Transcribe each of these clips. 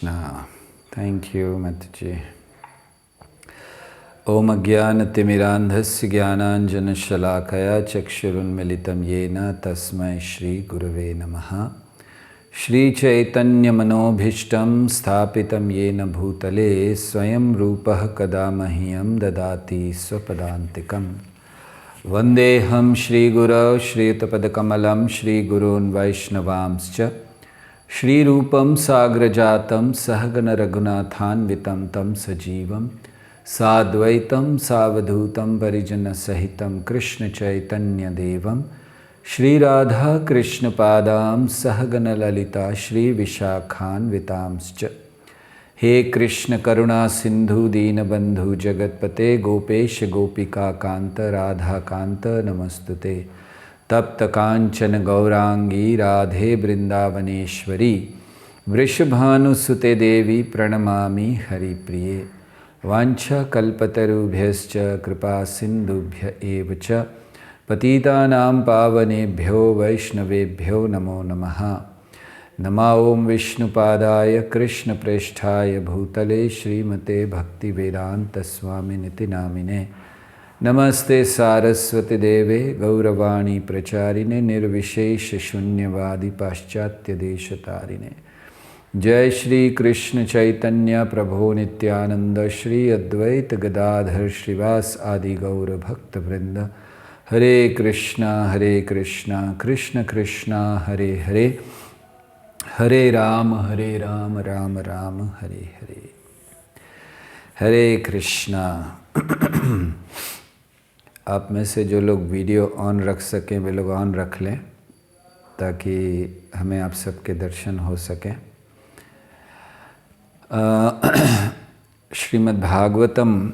Krishna. Thank you, Mataji. Om Ajnanatirmirandhasya Jnananjana-shalakaya Chakshurunmilitam Yena Tasmai Shri Gurave Namaha. Shri Chaitanya Manobhishtam Sthapitam Yena Bhutale Swayam Rupah Kadamahyam Dadati Swapadantikam. Vandeham Shri Guru Shri Tapadakamalam Shri Gurun Vaishnavamscha Shri Rupam Sagrajatam Sahagana Raghunathanvitam Tam Sajivam Sadvaitam Savadhutam Parijana Sahitam Krishna Chaitanya Devam Shri Radha Krishna Padam Sahagana Lalita Shri Vishakhan Vitamscha. He Krishna Karuna Sindhu Dina Bandhu Jagatpate Gopesh Gopika Kanta Radha Kanta Namastute. Tapta Kanchana Gaurangi Radhe Brindavaneshwari Vrishabhanu Sute Devi Pranamami Hari Priye. Vancha Kalpatarubhyascha Kripa Sindhubhya Evacha Patitanam Pavanebhyo Vaishnavebhyo Namo Namaha. Nama Om Vishnupadaya Krishna Presthaya Bhutale Srimate Bhakti Vedanta Swami Niti Namine. Namaste Saraswati Deve Gauravani Pracharine Nirvishesha Shunyavadi Paschatya Deshatarine. Jai Shri Krishna Chaitanya Prabhu Nityananda Shri Advaita Gadadhar Shrivas Adi Gaura Bhakta Vrinda. Hare Krishna Krishna Krishna Hare Hare Hare Rama Rama Rama Hare Hare. Hare Krishna. आप में से जो लोग video on रख सकें वे लोग on रख लें ताकि हमें आप सबके दर्शन हो सकें। श्रीमद् भागवतम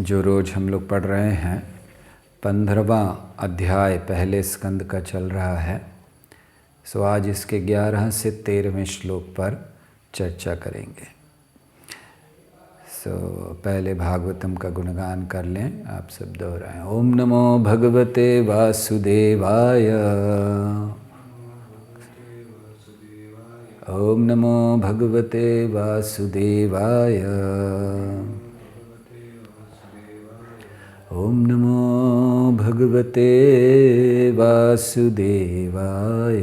जो रोज़ हम लोग पढ़ रहे हैं 15वां अध्याय पहले स्कंद का चल रहा है। सो आज इसके 11 से 13वें श्लोक पर चर्चा करेंगे। पहले भागवतम का गुणगान कर लें, आप सब दोहराएं। ओम नमो भगवते वासुदेवाय। ओम नमो भगवते वासुदेवाय। ओम नमो भगवते वासुदेवाय।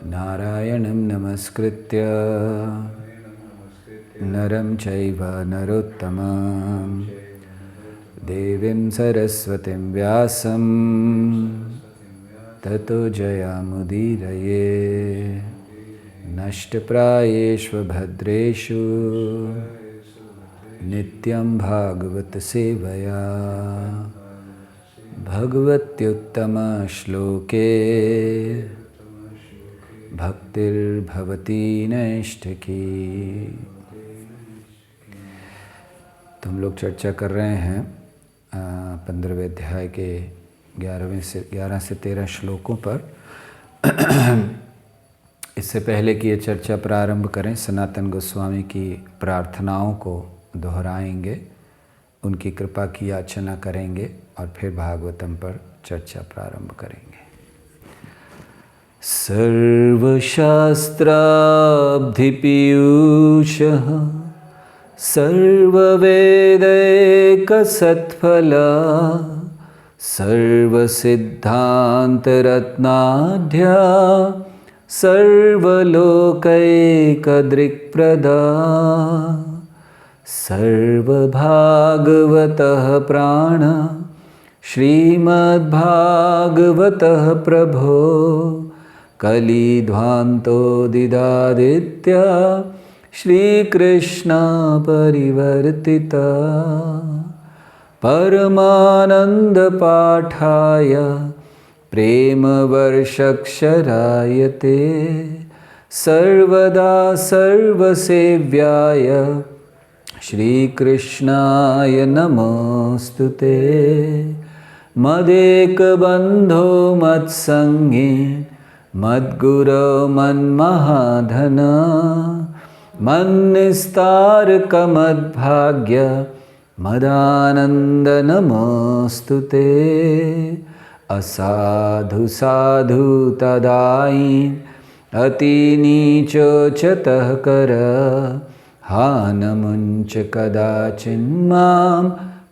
नारायणं नमस्कृत्य नरं चैव नरोत्तमं देवीं सरस्वतीं व्यासं ततो जयामुदीरये। नष्टप्रायेषु भद्रेषु नित्यं भागवत सेवया भगवत्युत्तम श्लोके भक्तिर्भवती नैष्ठिकी। तो हम लोग चर्चा कर रहे हैं 15वें अध्याय के 11 से 13 श्लोकों पर। इससे पहले कि ये चर्चा प्रारंभ करें, सनातन गोस्वामी की प्रार्थनाओं को दोहराएंगे, उनकी कृपा की याचना करेंगे और फिर भागवतम पर चर्चा प्रारंभ करेंगे। सर्वशास्त्राब्धिपीयूषः सर्ववेदैकसत्फला सर्वसिद्धान्तरत्नाढ्या सर्वलोकैकदृक्प्रदा सर्वभागवतः प्राण श्रीमद्भागवतः प्रभो कलिध्वान्तो दिदादित्य श्रीकृष्ण परिवर्तिता परमानन्दपाठाय प्रेमवर्षक्षरायते सर्वदा सर्वसेव्याय श्रीकृष्णाय नमोस्तुते। मदेकबन्धो मत्सङ्गे मद्गुरो मन्महाधन मन्निस्तारकमद्भाग्य मदानन्द नमोस्तुते। असाधु साधु तदाईन अति नीचोचतः कर हानमुंच कदाचिन्मां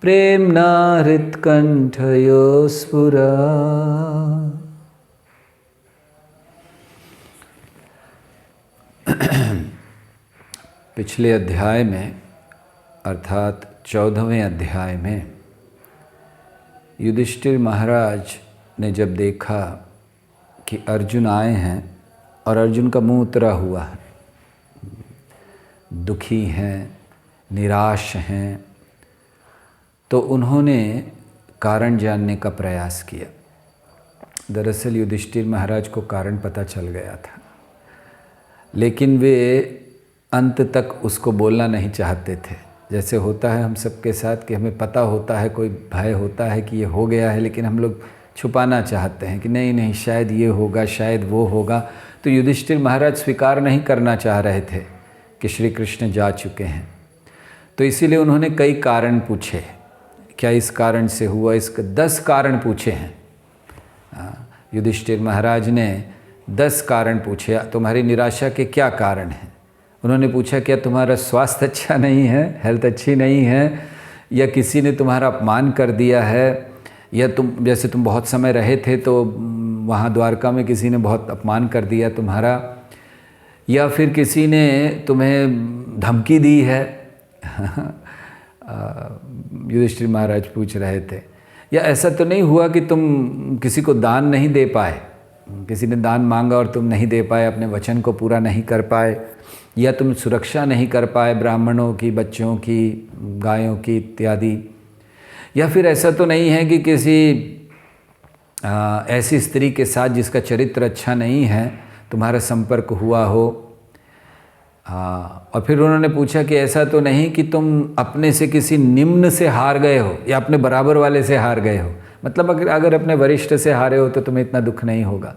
प्रेम्णा हृत्कण्ठयो स्फुरा। पिछले अध्याय में अर्थात 14वें अध्याय में युधिष्ठिर महाराज ने जब देखा कि अर्जुन आए हैं और अर्जुन का मुंह उतरा हुआ है, दुखी हैं, निराश हैं, तो उन्होंने कारण जानने का प्रयास किया। दरअसल युधिष्ठिर महाराज को कारण पता चल गया था, लेकिन वे अंत तक उसको बोलना नहीं चाहते थे। जैसे होता है हम सबके साथ कि हमें पता होता है, कोई भय होता है कि ये हो गया है, लेकिन हम लोग छुपाना चाहते हैं कि नहीं नहीं शायद ये होगा, शायद वो होगा। तो युधिष्ठिर महाराज स्वीकार नहीं करना चाह रहे थे कि श्री कृष्ण जा चुके हैं, तो इसीलिए उन्होंने कई कारण पूछे। क्या इस कारण से हुआ, इसके 10 कारण पूछे हैं। युधिष्ठिर महाराज ने 10 कारण पूछे। तुम्हारी निराशा के क्या कारण हैं? उन्होंने पूछा क्या तुम्हारा स्वास्थ्य अच्छा नहीं है, हेल्थ अच्छी नहीं है, या किसी ने तुम्हारा अपमान कर दिया है, या जैसे तुम बहुत समय रहे थे तो वहाँ द्वारका में किसी ने बहुत अपमान कर दिया तुम्हारा, या फिर किसी ने तुम्हें धमकी दी है। युधिष्ठिर महाराज पूछ रहे थे। या ऐसा तो नहीं हुआ कि तुम किसी को दान नहीं दे पाए, किसी ने दान मांगा और तुम नहीं दे पाए, अपने वचन को पूरा नहीं कर पाए, या तुम सुरक्षा नहीं कर पाए ब्राह्मणों की, बच्चों की, गायों की इत्यादि। या फिर ऐसा तो नहीं है कि किसी ऐसी स्त्री के साथ जिसका चरित्र अच्छा नहीं है तुम्हारा संपर्क हुआ हो। और फिर उन्होंने पूछा कि ऐसा तो नहीं कि तुम अपने से किसी निम्न से हार गए हो या अपने बराबर वाले से हार गए हो। मतलब अगर अपने वरिष्ठ से हारे हो तो तुम्हें इतना दुख नहीं होगा।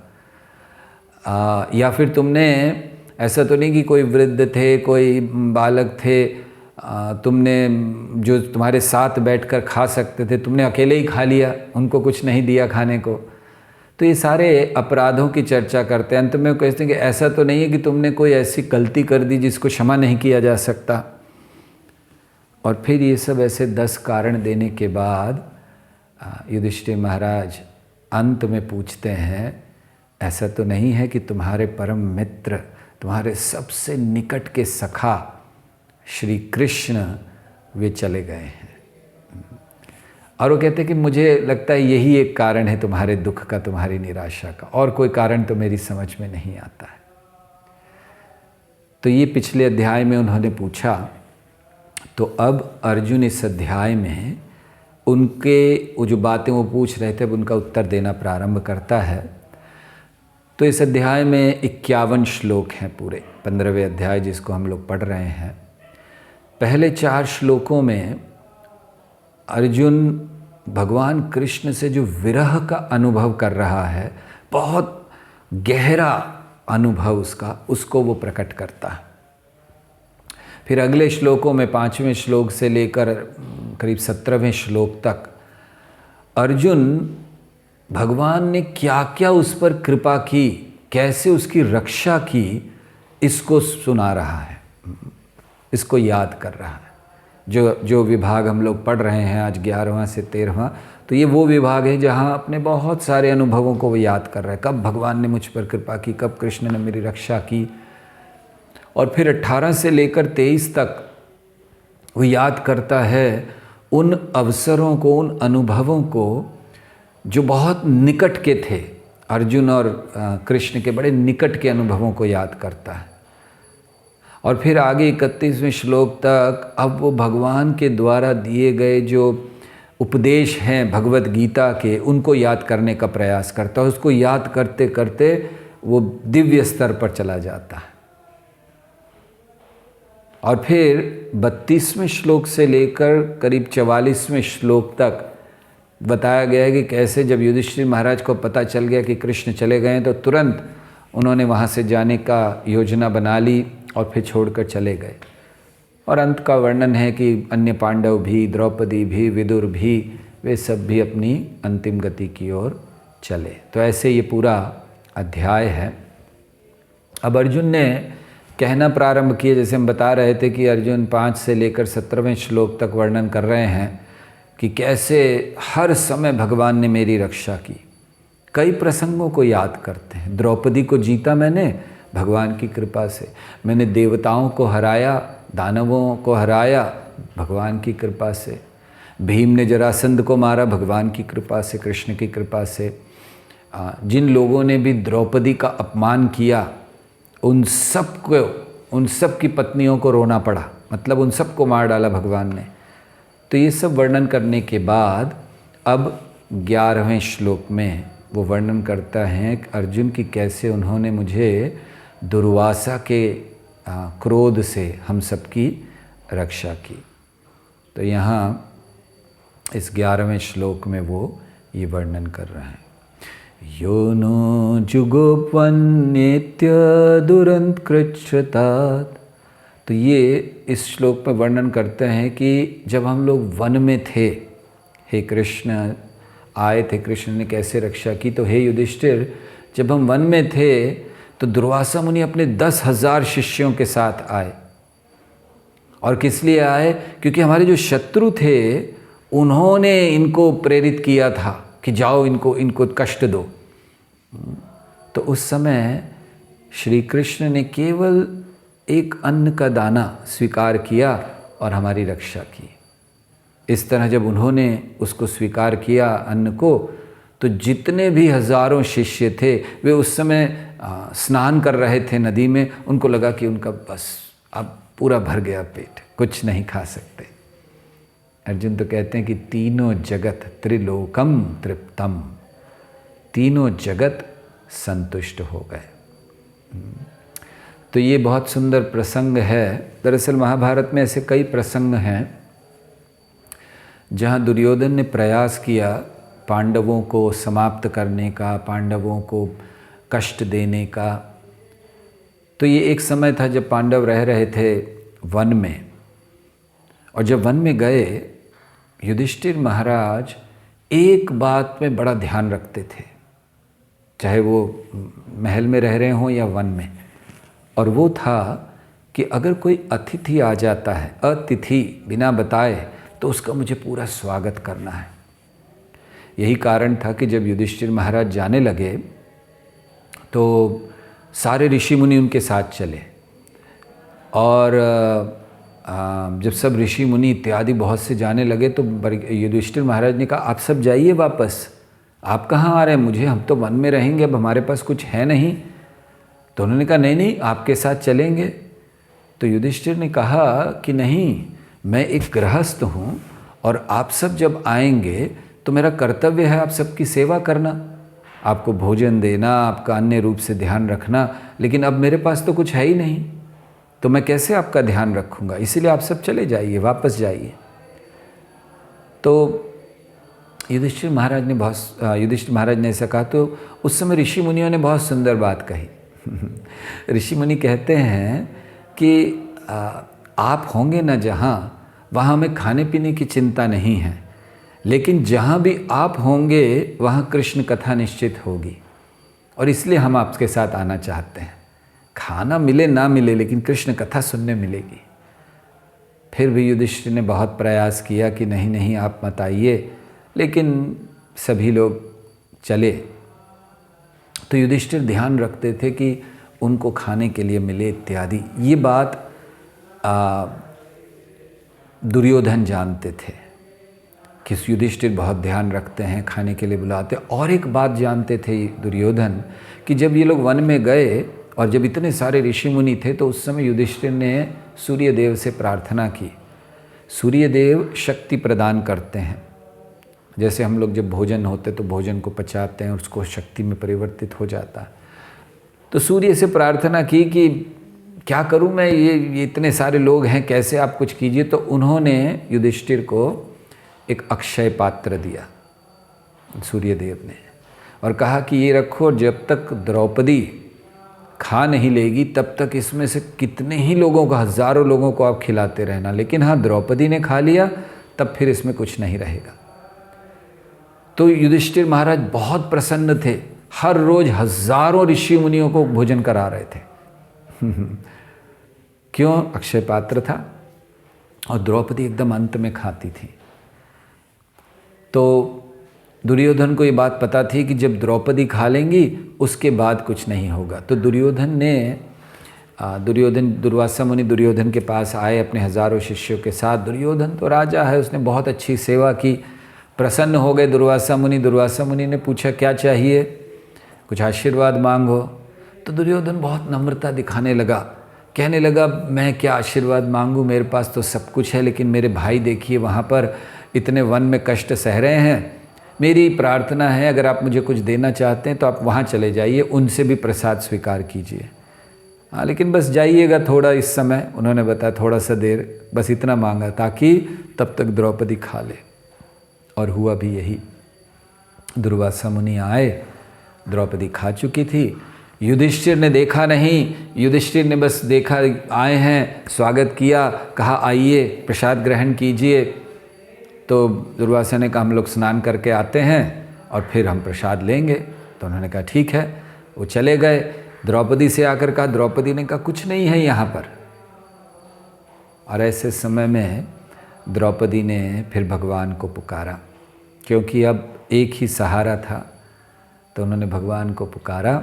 या फिर तुमने ऐसा तो नहीं कि कोई वृद्ध थे, कोई बालक थे, तुमने जो तुम्हारे साथ बैठकर खा सकते थे तुमने अकेले ही खा लिया, उनको कुछ नहीं दिया खाने को। तो ये सारे अपराधों की चर्चा करते हैं। अंत में कहते हैं कि ऐसा तो नहीं है कि तुमने कोई ऐसी गलती कर दी जिसको क्षमा नहीं किया जा सकता। और फिर ये सब ऐसे 10 कारण देने के बाद युधिष्ठिर महाराज अंत में पूछते हैं, ऐसा तो नहीं है कि तुम्हारे परम मित्र, तुम्हारे सबसे निकट के सखा श्री कृष्ण वे चले गए हैं? और वो कहते हैं कि मुझे लगता है यही एक कारण है तुम्हारे दुख का, तुम्हारी निराशा का, और कोई कारण तो मेरी समझ में नहीं आता है। तो ये पिछले अध्याय में उन्होंने पूछा। तो अब अर्जुन इस अध्याय में उनके जो बातें वो पूछ रहे थे अब उनका उत्तर देना प्रारंभ करता है। तो इस अध्याय में 51 श्लोक हैं पूरे, 15वें अध्याय जिसको हम लोग पढ़ रहे हैं। पहले 4 श्लोकों में अर्जुन भगवान कृष्ण से जो विरह का अनुभव कर रहा है, बहुत गहरा अनुभव उसको वो प्रकट करता है। फिर अगले श्लोकों में 5वें श्लोक से लेकर करीब 17वें श्लोक तक अर्जुन भगवान ने क्या क्या उस पर कृपा की, कैसे उसकी रक्षा की, इसको सुना रहा है, इसको याद कर रहा है। जो विभाग हम लोग पढ़ रहे हैं आज 11वां से 13वां, तो ये वो विभाग है जहाँ अपने बहुत सारे अनुभवों को वो याद कर रहा है। कब भगवान ने मुझ पर कृपा की, कब कृष्ण ने मेरी रक्षा की। और फिर 18 से लेकर 23 तक वो याद करता है उन अवसरों को, उन अनुभवों को जो बहुत निकट के थे। अर्जुन और कृष्ण के बड़े निकट के अनुभवों को याद करता है। और फिर आगे 31वें श्लोक तक अब वो भगवान के द्वारा दिए गए जो उपदेश हैं भगवत गीता के, उनको याद करने का प्रयास करता है। उसको याद करते करते वो दिव्य स्तर पर चला जाता है। और फिर 32वें श्लोक से लेकर करीब 44वें श्लोक तक बताया गया है कि कैसे जब युधिष्ठिर महाराज को पता चल गया कि कृष्ण चले गए तो तुरंत उन्होंने वहाँ से जाने का योजना बना ली और फिर छोड़कर चले गए। और अंत का वर्णन है कि अन्य पांडव भी, द्रौपदी भी, विदुर भी, वे सब भी अपनी अंतिम गति की ओर चले। तो ऐसे ये पूरा अध्याय है। अब अर्जुन ने कहना प्रारंभ किया, जैसे हम बता रहे थे कि अर्जुन 5 से लेकर 17वें श्लोक तक वर्णन कर रहे हैं कि कैसे हर समय भगवान ने मेरी रक्षा की। कई प्रसंगों को याद करते हैं। द्रौपदी को जीता मैंने भगवान की कृपा से, मैंने देवताओं को हराया, दानवों को हराया भगवान की कृपा से, भीम ने जरासंध को मारा भगवान की कृपा से, कृष्ण की कृपा से। जिन लोगों ने भी द्रौपदी का अपमान किया उन सब की पत्नियों को रोना पड़ा, मतलब उन सब को मार डाला भगवान ने। तो ये सब वर्णन करने के बाद अब 11वें श्लोक में वो वर्णन करता है कि अर्जुन की कैसे उन्होंने मुझे दुर्वासा के क्रोध से हम सबकी रक्षा की। तो यहाँ इस 11वें श्लोक में वो ये वर्णन कर रहे हैं। यो नो जुगोपन्नेत्य दुरंत कृच्छ्रतात्। तो ये इस श्लोक में वर्णन करते हैं कि जब हम लोग वन में थे, हे कृष्ण आए थे, कृष्ण ने कैसे रक्षा की। तो हे युधिष्ठिर, जब हम वन में थे तो दुर्वासा मुनि अपने 10,000 शिष्यों के साथ आए। और किस लिए आए? क्योंकि हमारे जो शत्रु थे उन्होंने इनको प्रेरित किया था कि जाओ इनको कष्ट दो। तो उस समय श्री कृष्ण ने केवल एक अन्न का दाना स्वीकार किया और हमारी रक्षा की। इस तरह जब उन्होंने उसको स्वीकार किया अन्न को, तो जितने भी हजारों शिष्य थे वे उस समय स्नान कर रहे थे नदी में। उनको लगा कि उनका बस अब पूरा भर गया पेट, कुछ नहीं खा सकते। अर्जुन तो कहते हैं कि तीनों जगत त्रिलोकम तृप्तम, तीनों जगत संतुष्ट हो गए। तो ये बहुत सुंदर प्रसंग है। दरअसल महाभारत में ऐसे कई प्रसंग हैं जहाँ दुर्योधन ने प्रयास किया पांडवों को समाप्त करने का, पांडवों को कष्ट देने का। तो ये एक समय था जब पांडव रह रहे थे वन में, और जब वन में गए युधिष्ठिर महाराज एक बात में बड़ा ध्यान रखते थे, चाहे वो महल में रह रहे हों या वन में, और वो था कि अगर कोई अतिथि आ जाता है, अतिथि बिना बताए, तो उसका मुझे पूरा स्वागत करना है। यही कारण था कि जब युधिष्ठिर महाराज जाने लगे तो सारे ऋषि मुनि उनके साथ चले, और जब सब ऋषि मुनि इत्यादि बहुत से जाने लगे तो युधिष्ठिर महाराज ने कहा, आप सब जाइए वापस, आप कहाँ आ रहे हैं? मुझे, हम तो वन में रहेंगे, अब हमारे पास कुछ है नहीं। तो उन्होंने कहा नहीं नहीं, आपके साथ चलेंगे। तो युधिष्ठिर ने कहा कि नहीं, मैं एक गृहस्थ हूँ और आप सब जब आएंगे तो मेरा कर्तव्य है आप सबकी सेवा करना, आपको भोजन देना, आपका अन्य रूप से ध्यान रखना। लेकिन अब मेरे पास तो कुछ है ही नहीं, तो मैं कैसे आपका ध्यान रखूँगा? इसीलिए आप सब चले जाइए, वापस जाइए। तो युधिष्ठिर महाराज ने ऐसा कहा। तो उस समय ऋषि मुनियों ने बहुत सुंदर बात कही। ऋषि मुनि कहते हैं कि आप होंगे ना जहाँ, वहाँ हमें खाने पीने की चिंता नहीं है, लेकिन जहाँ भी आप होंगे वहाँ कृष्ण कथा निश्चित होगी, और इसलिए हम आपके साथ आना चाहते हैं। खाना मिले ना मिले, लेकिन कृष्ण कथा सुनने मिलेगी। फिर भी युधिष्ठिर ने बहुत प्रयास किया कि नहीं नहीं आप मत आइए, लेकिन सभी लोग चले। तो युधिष्ठिर ध्यान रखते थे कि उनको खाने के लिए मिले इत्यादि। ये बात दुर्योधन जानते थे कि युधिष्ठिर बहुत ध्यान रखते हैं, खाने के लिए बुलाते। और एक बात जानते थे दुर्योधन कि जब ये लोग वन में गए और जब इतने सारे ऋषि मुनि थे, तो उस समय युधिष्ठिर ने सूर्यदेव से प्रार्थना की। सूर्यदेव शक्ति प्रदान करते हैं। जैसे हम लोग जब भोजन होते तो भोजन को पचाते हैं और उसको शक्ति में परिवर्तित हो जाता है। तो सूर्य से प्रार्थना की कि क्या करूं मैं, ये इतने सारे लोग हैं, कैसे आप कुछ कीजिए। तो उन्होंने युधिष्ठिर को एक अक्षय पात्र दिया सूर्यदेव ने, और कहा कि ये रखो, जब तक द्रौपदी खा नहीं लेगी तब तक इसमें से कितने ही लोगों को, हजारों लोगों को आप खिलाते रहना, लेकिन हाँ द्रौपदी ने खा लिया तब फिर इसमें कुछ नहीं रहेगा। तो युधिष्ठिर महाराज बहुत प्रसन्न थे, हर रोज हजारों ऋषि मुनियों को भोजन करा रहे थे। क्यों? अक्षय पात्र था और द्रौपदी एकदम अंत में खाती थी। तो दुर्योधन को ये बात पता थी कि जब द्रौपदी खा लेंगी उसके बाद कुछ नहीं होगा। तो दुर्वासा मुनि दुर्योधन के पास आए अपने हजारों शिष्यों के साथ। दुर्योधन तो राजा है, उसने बहुत अच्छी सेवा की, प्रसन्न हो गए दुर्वासा मुनि। दुर्वासा मुनि ने पूछा क्या चाहिए, कुछ आशीर्वाद मांगो। तो दुर्योधन बहुत नम्रता दिखाने लगा, कहने लगा मैं क्या आशीर्वाद मांगूं, मेरे पास तो सब कुछ है, लेकिन मेरे भाई देखिए वहाँ पर इतने वन में कष्ट सह रहे हैं। मेरी प्रार्थना है अगर आप मुझे कुछ देना चाहते हैं तो आप वहाँ चले जाइए, उनसे भी प्रसाद स्वीकार कीजिए। हाँ, लेकिन बस जाइएगा थोड़ा इस समय। उन्होंने बताया थोड़ा सा देर, बस इतना मांगा ताकि तब तक द्रौपदी खा ले। और हुआ भी यही। दुर्वासा मुनि आए, द्रौपदी खा चुकी थी। युधिष्ठिर ने देखा नहीं, युधिष्ठिर ने बस देखा आए हैं, स्वागत किया, कहा आइए प्रसाद ग्रहण कीजिए। तो दुर्वासा ने कहा हम लोग स्नान करके आते हैं और फिर हम प्रसाद लेंगे। तो उन्होंने कहा ठीक है, वो चले गए। द्रौपदी से आकर कहा, द्रौपदी ने कहा कुछ नहीं है यहाँ पर। और ऐसे समय में द्रौपदी ने फिर भगवान को पुकारा, क्योंकि अब एक ही सहारा था। तो उन्होंने भगवान को पुकारा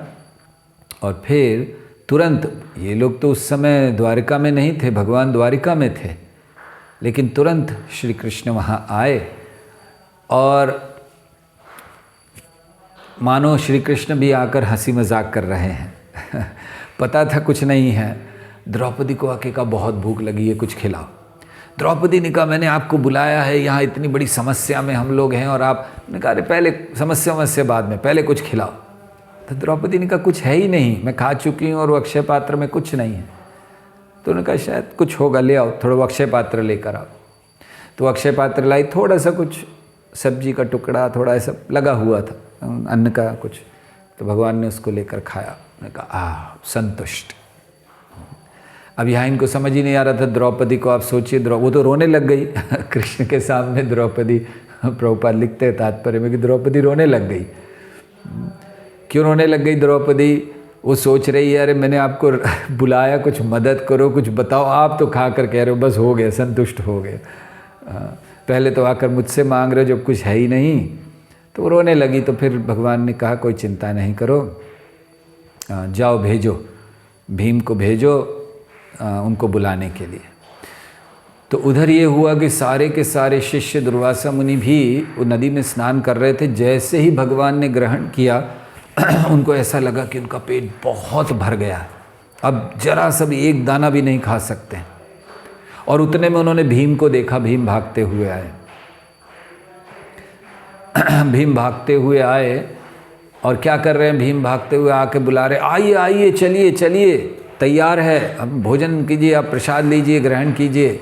और फिर तुरंत, ये लोग तो उस समय द्वारिका में नहीं थे, भगवान द्वारिका में थे, लेकिन तुरंत श्री कृष्ण वहाँ आए और मानो श्री कृष्ण भी आकर हंसी मजाक कर रहे हैं। पता था कुछ नहीं है। द्रौपदी को आके कहा बहुत भूख लगी है, कुछ खिलाओ। द्रौपदी ने कहा मैंने आपको बुलाया है, यहाँ इतनी बड़ी समस्या में हम लोग हैं और आपने कहा अरे पहले समस्या बाद में, पहले कुछ खिलाओ। तो द्रौपदी ने कहा कुछ है ही नहीं, मैं खा चुकी हूँ और वो अक्षय पात्र में कुछ नहीं है। तो उन्होंने कहा शायद कुछ होगा, ले आओ थोड़ा वो अक्षय पात्र लेकर आओ। तो अक्षय पात्र लाई, थोड़ा सा कुछ सब्जी का टुकड़ा, थोड़ा ऐसा लगा हुआ था अन्न का कुछ। तो भगवान ने उसको लेकर खाया। उन्होंने कहा संतुष्ट। अब यहाँ इनको समझ ही नहीं आ रहा था द्रौपदी को। आप सोचिए, वो तो रोने लग गई कृष्ण के सामने द्रौपदी। प्रभुपाद लिखते हैं तात्पर्य में कि द्रौपदी रोने लग गई। क्यों रोने लग गई द्रौपदी? वो सोच रही है अरे मैंने आपको बुलाया, कुछ मदद करो, कुछ बताओ। आप तो खा कर कह रहे हो बस हो गया, संतुष्ट हो गए। पहले तो आकर मुझसे मांग रहे हो जब कुछ है ही नहीं। तो वो रोने लगी। तो फिर भगवान ने कहा कोई चिंता नहीं करो, जाओ भेजो, भीम को भेजो उनको बुलाने के लिए। तो उधर ये हुआ कि सारे के सारे शिष्य दुर्वासा मुनि भी वो नदी में स्नान कर रहे थे। जैसे ही भगवान ने ग्रहण किया उनको ऐसा लगा कि उनका पेट बहुत भर गया, अब जरा सा भी एक दाना भी नहीं खा सकते। और उतने में उन्होंने भीम को देखा, भीम भागते हुए आए। भीम भागते हुए आए और क्या कर रहे हैं, भीम भागते हुए आके बुला रहे आइए आइए, चलिए चलिए, तैयार है, अब भोजन कीजिए, आप प्रसाद लीजिए, ग्रहण कीजिए।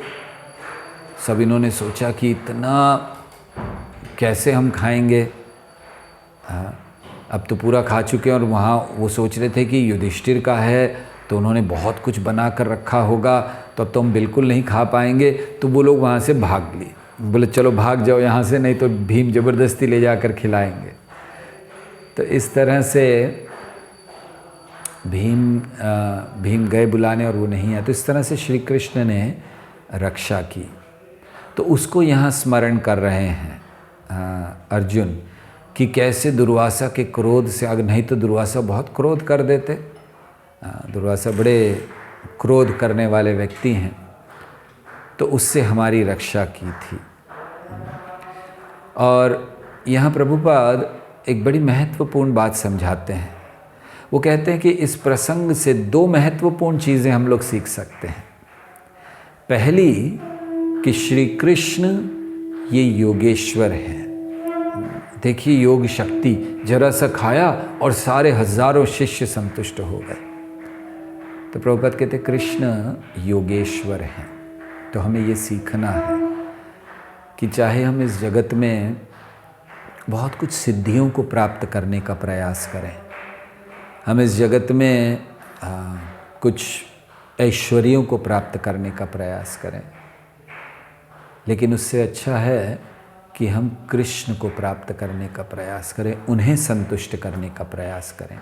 सब इन्होंने सोचा कि इतना कैसे हम खाएंगे, अब तो पूरा खा चुके हैं। और वहाँ वो सोच रहे थे कि युधिष्ठिर का है तो उन्होंने बहुत कुछ बना कर रखा होगा, तो अब तो हम बिल्कुल नहीं खा पाएंगे। तो वो लोग वहाँ से भाग लिए, बोले चलो भाग जाओ यहाँ से, नहीं तो भीम ज़बरदस्ती ले जाकर खिलाएंगे। तो इस तरह से भीम गए बुलाने और वो नहीं आए। तो इस तरह से श्री कृष्ण ने रक्षा की। तो उसको यहाँ स्मरण कर रहे हैं अर्जुन कि कैसे दुर्वासा के क्रोध से, अगर नहीं तो दुर्वासा बहुत क्रोध कर देते। दुर्वासा बड़े क्रोध करने वाले व्यक्ति हैं, तो उससे हमारी रक्षा की थी। और यहाँ प्रभुपाद एक बड़ी महत्वपूर्ण बात समझाते हैं। वो कहते हैं कि इस प्रसंग से दो महत्वपूर्ण चीज़ें हम लोग सीख सकते हैं। पहली कि श्री कृष्ण ये योगेश्वर हैं। देखिए योग शक्ति, जरा सा खाया और सारे हजारों शिष्य संतुष्ट हो गए। तो प्रभुपाद कहते कृष्ण योगेश्वर हैं। तो हमें ये सीखना है कि चाहे हम इस जगत में बहुत कुछ सिद्धियों को प्राप्त करने का प्रयास करें, हम इस जगत में कुछ ऐश्वर्यों को प्राप्त करने का प्रयास करें, लेकिन उससे अच्छा है कि हम कृष्ण को प्राप्त करने का प्रयास करें, उन्हें संतुष्ट करने का प्रयास करें।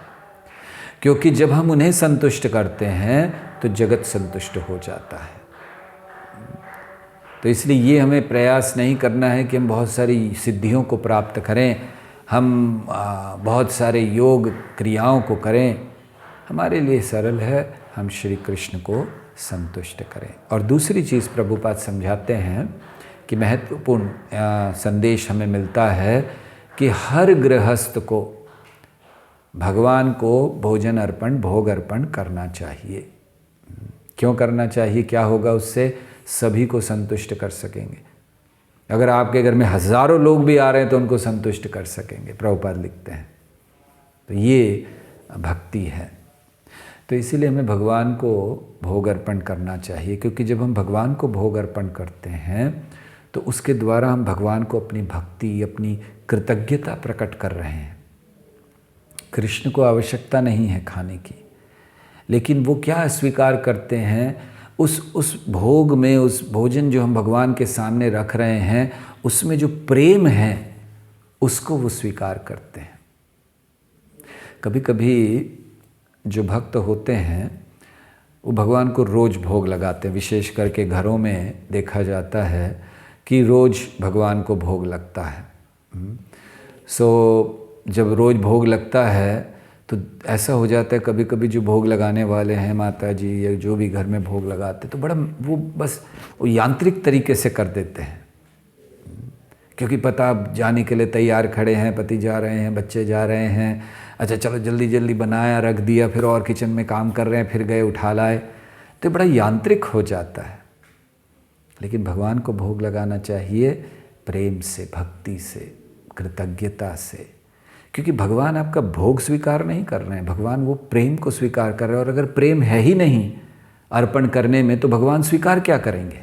क्योंकि जब हम उन्हें संतुष्ट करते हैं तो जगत संतुष्ट हो जाता है। तो इसलिए ये हमें प्रयास नहीं करना है कि हम बहुत सारी सिद्धियों को प्राप्त करें, हम बहुत सारे योग क्रियाओं को करें। हमारे लिए सरल है, हम श्री कृष्ण को संतुष्ट करें। और दूसरी चीज़ प्रभुपाद समझाते हैं कि महत्वपूर्ण संदेश हमें मिलता है कि हर गृहस्थ को भगवान को भोजन अर्पण, भोग अर्पण करना चाहिए। क्यों करना चाहिए? क्या होगा उससे? सभी को संतुष्ट कर सकेंगे। अगर आपके घर में हजारों लोग भी आ रहे हैं तो उनको संतुष्ट कर सकेंगे, प्रभुपाद लिखते हैं। तो ये भक्ति है। तो इसीलिए हमें भगवान को भोग अर्पण करना चाहिए, क्योंकि जब हम भगवान को भोग अर्पण करते हैं तो उसके द्वारा हम भगवान को अपनी भक्ति, अपनी कृतज्ञता प्रकट कर रहे हैं। कृष्ण को आवश्यकता नहीं है खाने की, लेकिन वो क्या स्वीकार करते हैं? उस भोग में, उस भोजन जो हम भगवान के सामने रख रहे हैं, उसमें जो प्रेम है उसको वो स्वीकार करते हैं। कभी कभी जो भक्त होते हैं वो भगवान को रोज़ भोग लगाते हैं। विशेष करके घरों में देखा जाता है कि रोज़ भगवान को भोग लगता है। जब रोज़ भोग लगता है तो ऐसा हो जाता है, कभी कभी जो भोग लगाने वाले हैं, माता जी या जो भी घर में भोग लगाते, तो बड़ा वो बस वो यांत्रिक तरीके से कर देते हैं। क्योंकि पता जाने के लिए तैयार खड़े हैं, पति जा रहे हैं, बच्चे जा रहे हैं, अच्छा चलो जल्दी जल्दी बनाया, रख दिया, फिर और किचन में काम कर रहे हैं, फिर गए उठा लाए, तो बड़ा यांत्रिक हो जाता है। लेकिन भगवान को भोग लगाना चाहिए प्रेम से, भक्ति से, कृतज्ञता से, क्योंकि भगवान आपका भोग स्वीकार नहीं कर रहे हैं, भगवान वो प्रेम को स्वीकार कर रहे हैं। और अगर प्रेम है ही नहीं अर्पण करने में तो भगवान स्वीकार क्या करेंगे?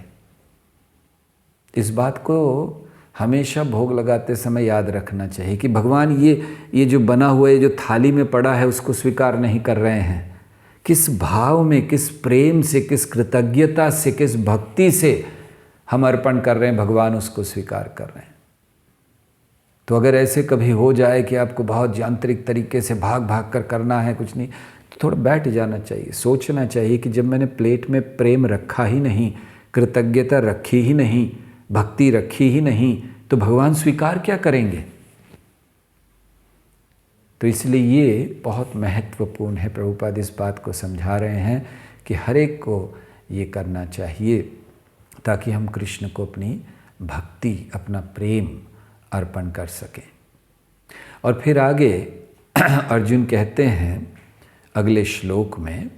इस बात को हमेशा भोग लगाते समय याद रखना चाहिए कि भगवान ये जो बना हुआ है, जो थाली में पड़ा है, उसको स्वीकार नहीं कर रहे हैं। किस भाव में, किस प्रेम से, किस कृतज्ञता से, किस भक्ति से हम अर्पण कर रहे हैं, भगवान उसको स्वीकार कर रहे हैं। तो अगर ऐसे कभी हो जाए कि आपको बहुत यांत्रिक तरीके से भाग भाग कर करना है, कुछ नहीं, तो थोड़ा बैठ जाना चाहिए, सोचना चाहिए कि जब मैंने प्लेट में प्रेम रखा ही नहीं, कृतज्ञता रखी ही नहीं, भक्ति रखी ही नहीं, तो भगवान स्वीकार क्या करेंगे? तो इसलिए ये बहुत महत्वपूर्ण है। प्रभुपाद इस बात को समझा रहे हैं कि हर एक को ये करना चाहिए ताकि हम कृष्ण को अपनी भक्ति, अपना प्रेम अर्पण कर सकें। और फिर आगे अर्जुन कहते हैं अगले श्लोक में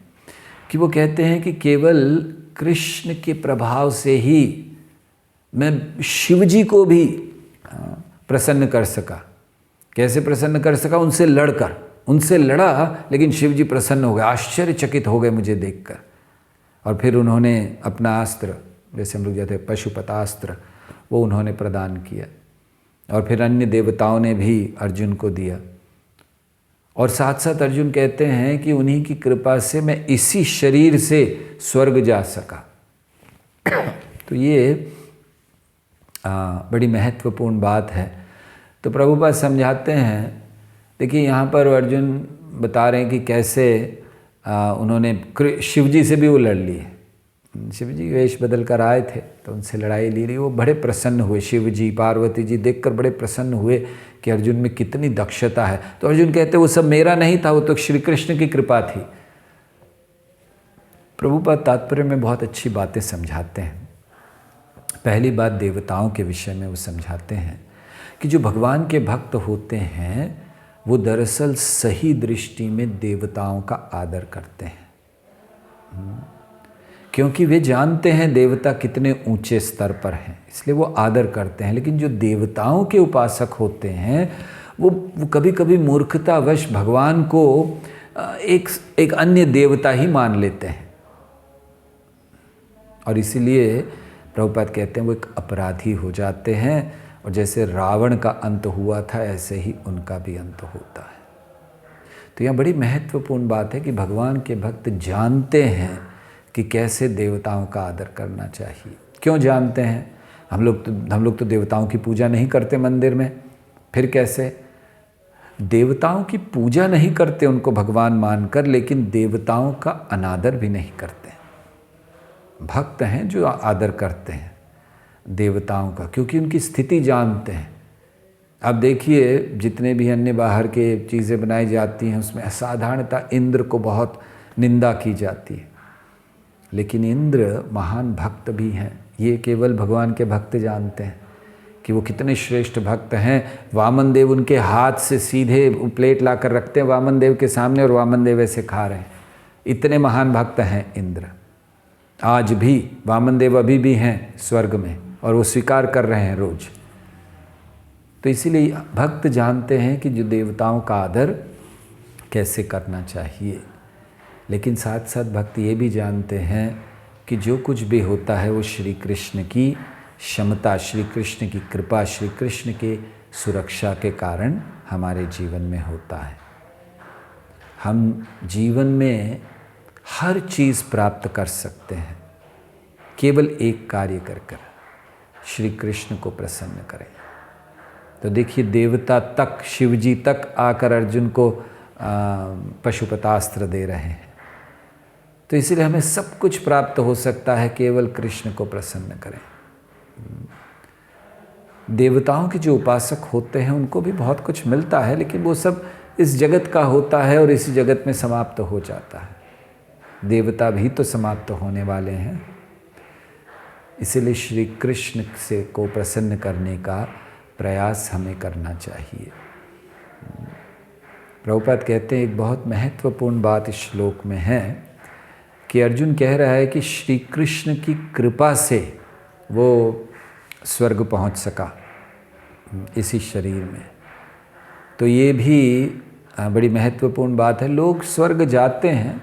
कि वो कहते हैं कि केवल कृष्ण के प्रभाव से ही मैं शिवजी को भी प्रसन्न कर सका। कैसे प्रसन्न कर सका? उनसे लड़कर, उनसे लड़ा लेकिन शिवजी प्रसन्न हो गए, आश्चर्यचकित हो गए मुझे देखकर। और फिर उन्होंने अपना अस्त्र, जैसे हम लोग कहते हैं पशुपतास्त्र, वो उन्होंने प्रदान किया। और फिर अन्य देवताओं ने भी अर्जुन को दिया। और साथ साथ अर्जुन कहते हैं कि उन्हीं की कृपा से मैं इसी शरीर से स्वर्ग जा सका। तो ये बड़ी महत्वपूर्ण बात है। तो प्रभुपाद समझाते हैं, देखिए यहाँ पर अर्जुन बता रहे हैं कि कैसे उन्होंने शिवजी से भी वो लड़ लिए। शिवजी वेश बदल कर आए थे तो उनसे लड़ाई ली रही, वो बड़े प्रसन्न हुए। शिवजी, पार्वती जी देखकर बड़े प्रसन्न हुए कि अर्जुन में कितनी दक्षता है। तो अर्जुन कहते वो सब मेरा नहीं था, वो तो श्री कृष्ण की कृपा थी। प्रभुपाद तात्पर्य में बहुत अच्छी बातें समझाते हैं। पहली बात देवताओं के विषय में वो समझाते हैं कि जो भगवान के भक्त होते हैं वो दरअसल सही दृष्टि में देवताओं का आदर करते हैं, क्योंकि वे जानते हैं देवता कितने ऊंचे स्तर पर हैं, इसलिए वो आदर करते हैं। लेकिन जो देवताओं के उपासक होते हैं वो कभी कभी मूर्खतावश भगवान को एक अन्य देवता ही मान लेते हैं। और इसीलिए प्रभुपाद कहते हैं वो एक अपराधी हो जाते हैं। और जैसे रावण का अंत हुआ था ऐसे ही उनका भी अंत होता है। तो यह बड़ी महत्वपूर्ण बात है कि भगवान के भक्त जानते हैं कि कैसे देवताओं का आदर करना चाहिए। क्यों जानते हैं? हम लोग तो देवताओं की पूजा नहीं करते मंदिर में, फिर कैसे? देवताओं की पूजा नहीं करते उनको भगवान मानकर, लेकिन देवताओं का अनादर भी नहीं करते। भक्त हैं जो आदर करते हैं देवताओं का, क्योंकि उनकी स्थिति जानते हैं। अब देखिए जितने भी अन्य बाहर के चीज़ें बनाई जाती हैं उसमें असाधारणता इंद्र को बहुत निंदा की जाती है, लेकिन इंद्र महान भक्त भी हैं। ये केवल भगवान के भक्त जानते हैं कि वो कितने श्रेष्ठ भक्त हैं। वामन देव उनके हाथ से सीधे प्लेट ला कर रखते हैं वामन देव के सामने और वामन देव ऐसे खा रहे हैं। इतने महान भक्त हैं इंद्र। आज भी वामन देव अभी भी हैं स्वर्ग में और वो स्वीकार कर रहे हैं रोज। तो इसीलिए भक्त जानते हैं कि जो देवताओं का आदर कैसे करना चाहिए, लेकिन साथ साथ भक्त ये भी जानते हैं कि जो कुछ भी होता है वो श्री कृष्ण की क्षमता, श्री कृष्ण की कृपा, श्री कृष्ण के सुरक्षा के कारण हमारे जीवन में होता है। हम जीवन में हर चीज़ प्राप्त कर सकते हैं केवल एक कार्य कर कर, श्री कृष्ण को प्रसन्न करें। तो देखिए देवता तक, शिवजी तक आकर अर्जुन को पशुपतास्त्र दे रहे हैं। तो इसीलिए हमें सब कुछ प्राप्त हो सकता है, केवल कृष्ण को प्रसन्न करें। देवताओं के जो उपासक होते हैं उनको भी बहुत कुछ मिलता है, लेकिन वो सब इस जगत का होता है और इसी जगत में समाप्त हो जाता है। देवता भी तो समाप्त होने वाले हैं। इसीलिए श्री कृष्ण से को प्रसन्न करने का प्रयास हमें करना चाहिए। प्रभुपाद कहते हैं एक बहुत महत्वपूर्ण बात इस श्लोक में है कि अर्जुन कह रहा है कि श्री कृष्ण की कृपा से वो स्वर्ग पहुंच सका इसी शरीर में। तो ये भी बड़ी महत्वपूर्ण बात है। लोग स्वर्ग जाते हैं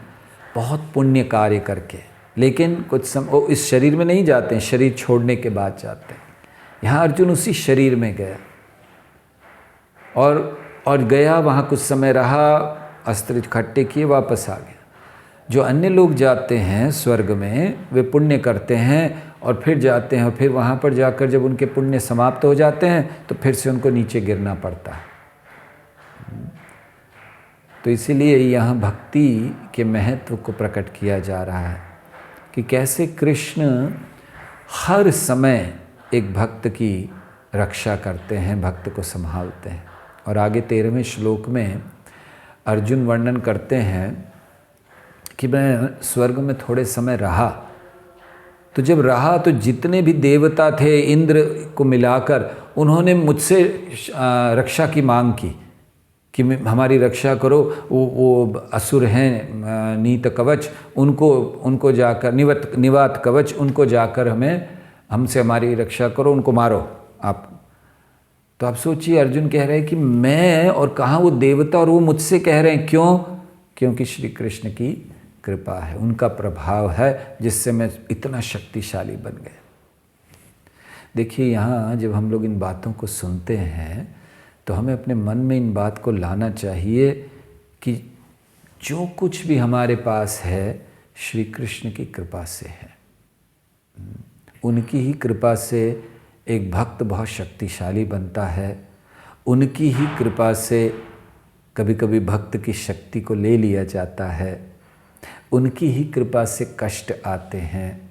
बहुत पुण्य कार्य करके, लेकिन कुछ समय इस शरीर में नहीं जाते हैं, शरीर छोड़ने के बाद जाते हैं। यहाँ अर्जुन उसी शरीर में गया और गया, वहाँ कुछ समय रहा, अस्त्र इकट्ठे किए, वापस आ गया। जो अन्य लोग जाते हैं स्वर्ग में वे पुण्य करते हैं और फिर जाते हैं, और फिर वहाँ पर जाकर जब उनके पुण्य समाप्त हो जाते हैं तो फिर से उनको नीचे गिरना पड़ता है। तो इसीलिए यहाँ भक्ति के महत्व को प्रकट किया जा रहा है कि कैसे कृष्ण हर समय एक भक्त की रक्षा करते हैं, भक्त को संभालते हैं। और आगे 13वें श्लोक में अर्जुन वर्णन करते हैं कि मैं स्वर्ग में थोड़े समय रहा, तो जब रहा तो जितने भी देवता थे इंद्र को मिलाकर उन्होंने मुझसे रक्षा की मांग की कि हमारी रक्षा करो। वो असुर हैं नीत कवच, उनको जाकर निवात कवच, उनको जाकर हमसे हमारी रक्षा करो, उनको मारो आप। तो आप सोचिए अर्जुन कह रहे हैं कि मैं और कहाँ वो देवता, और वो मुझसे कह रहे हैं। क्यों? क्योंकि श्री कृष्ण की कृपा है, उनका प्रभाव है जिससे मैं इतना शक्तिशाली बन गया। देखिए यहाँ जब हम लोग इन बातों को सुनते हैं तो हमें अपने मन में इन बात को लाना चाहिए कि जो कुछ भी हमारे पास है श्री कृष्ण की कृपा से है। उनकी ही कृपा से एक भक्त बहुत शक्तिशाली बनता है। उनकी ही कृपा से कभी कभी भक्त की शक्ति को ले लिया जाता है। उनकी ही कृपा से कष्ट आते हैं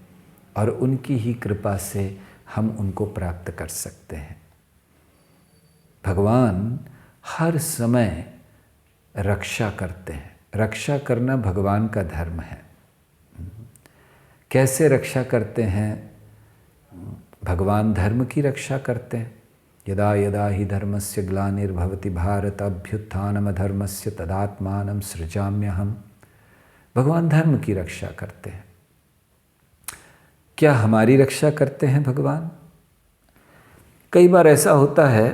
और उनकी ही कृपा से हम उनको प्राप्त कर सकते हैं। भगवान हर समय रक्षा करते हैं। रक्षा करना भगवान का धर्म है। कैसे रक्षा करते हैं? भगवान धर्म की रक्षा करते हैं। यदा यदा हि धर्मस्य ग्लानिर्भवति भारत अभ्युत्थानम धर्मस्य तदात्मानं सृजाम्यहम्। भगवान धर्म की रक्षा करते हैं। क्या हमारी रक्षा करते हैं भगवान? कई बार ऐसा होता है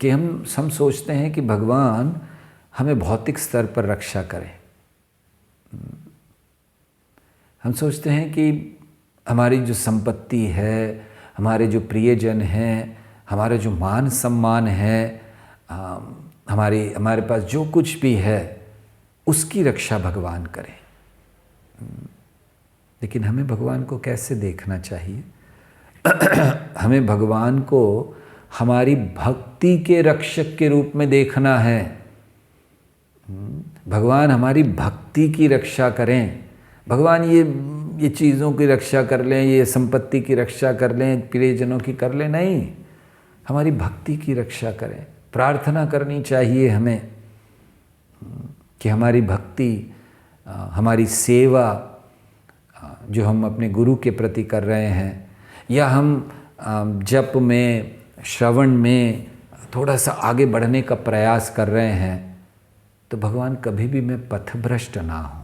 कि हम सोचते हैं कि भगवान हमें भौतिक स्तर पर रक्षा करें। हम सोचते हैं कि हमारी जो संपत्ति है, हमारे जो प्रियजन हैं, हमारा जो मान सम्मान है, हमारे पास जो कुछ भी है उसकी रक्षा भगवान करें। लेकिन हमें भगवान को कैसे देखना चाहिए? हमें भगवान को हमारी भक्ति के रक्षक के रूप में देखना है। भगवान हमारी भक्ति की रक्षा करें। भगवान ये चीज़ों की रक्षा कर लें, ये संपत्ति की रक्षा कर लें, प्रियजनों की कर लें, नहीं, हमारी भक्ति की रक्षा करें। प्रार्थना करनी चाहिए हमें कि हमारी भक्ति, हमारी सेवा जो हम अपने गुरु के प्रति कर रहे हैं, या हम जप में, श्रवण में थोड़ा सा आगे बढ़ने का प्रयास कर रहे हैं, तो भगवान कभी भी मैं पथभ्रष्ट ना हूँ।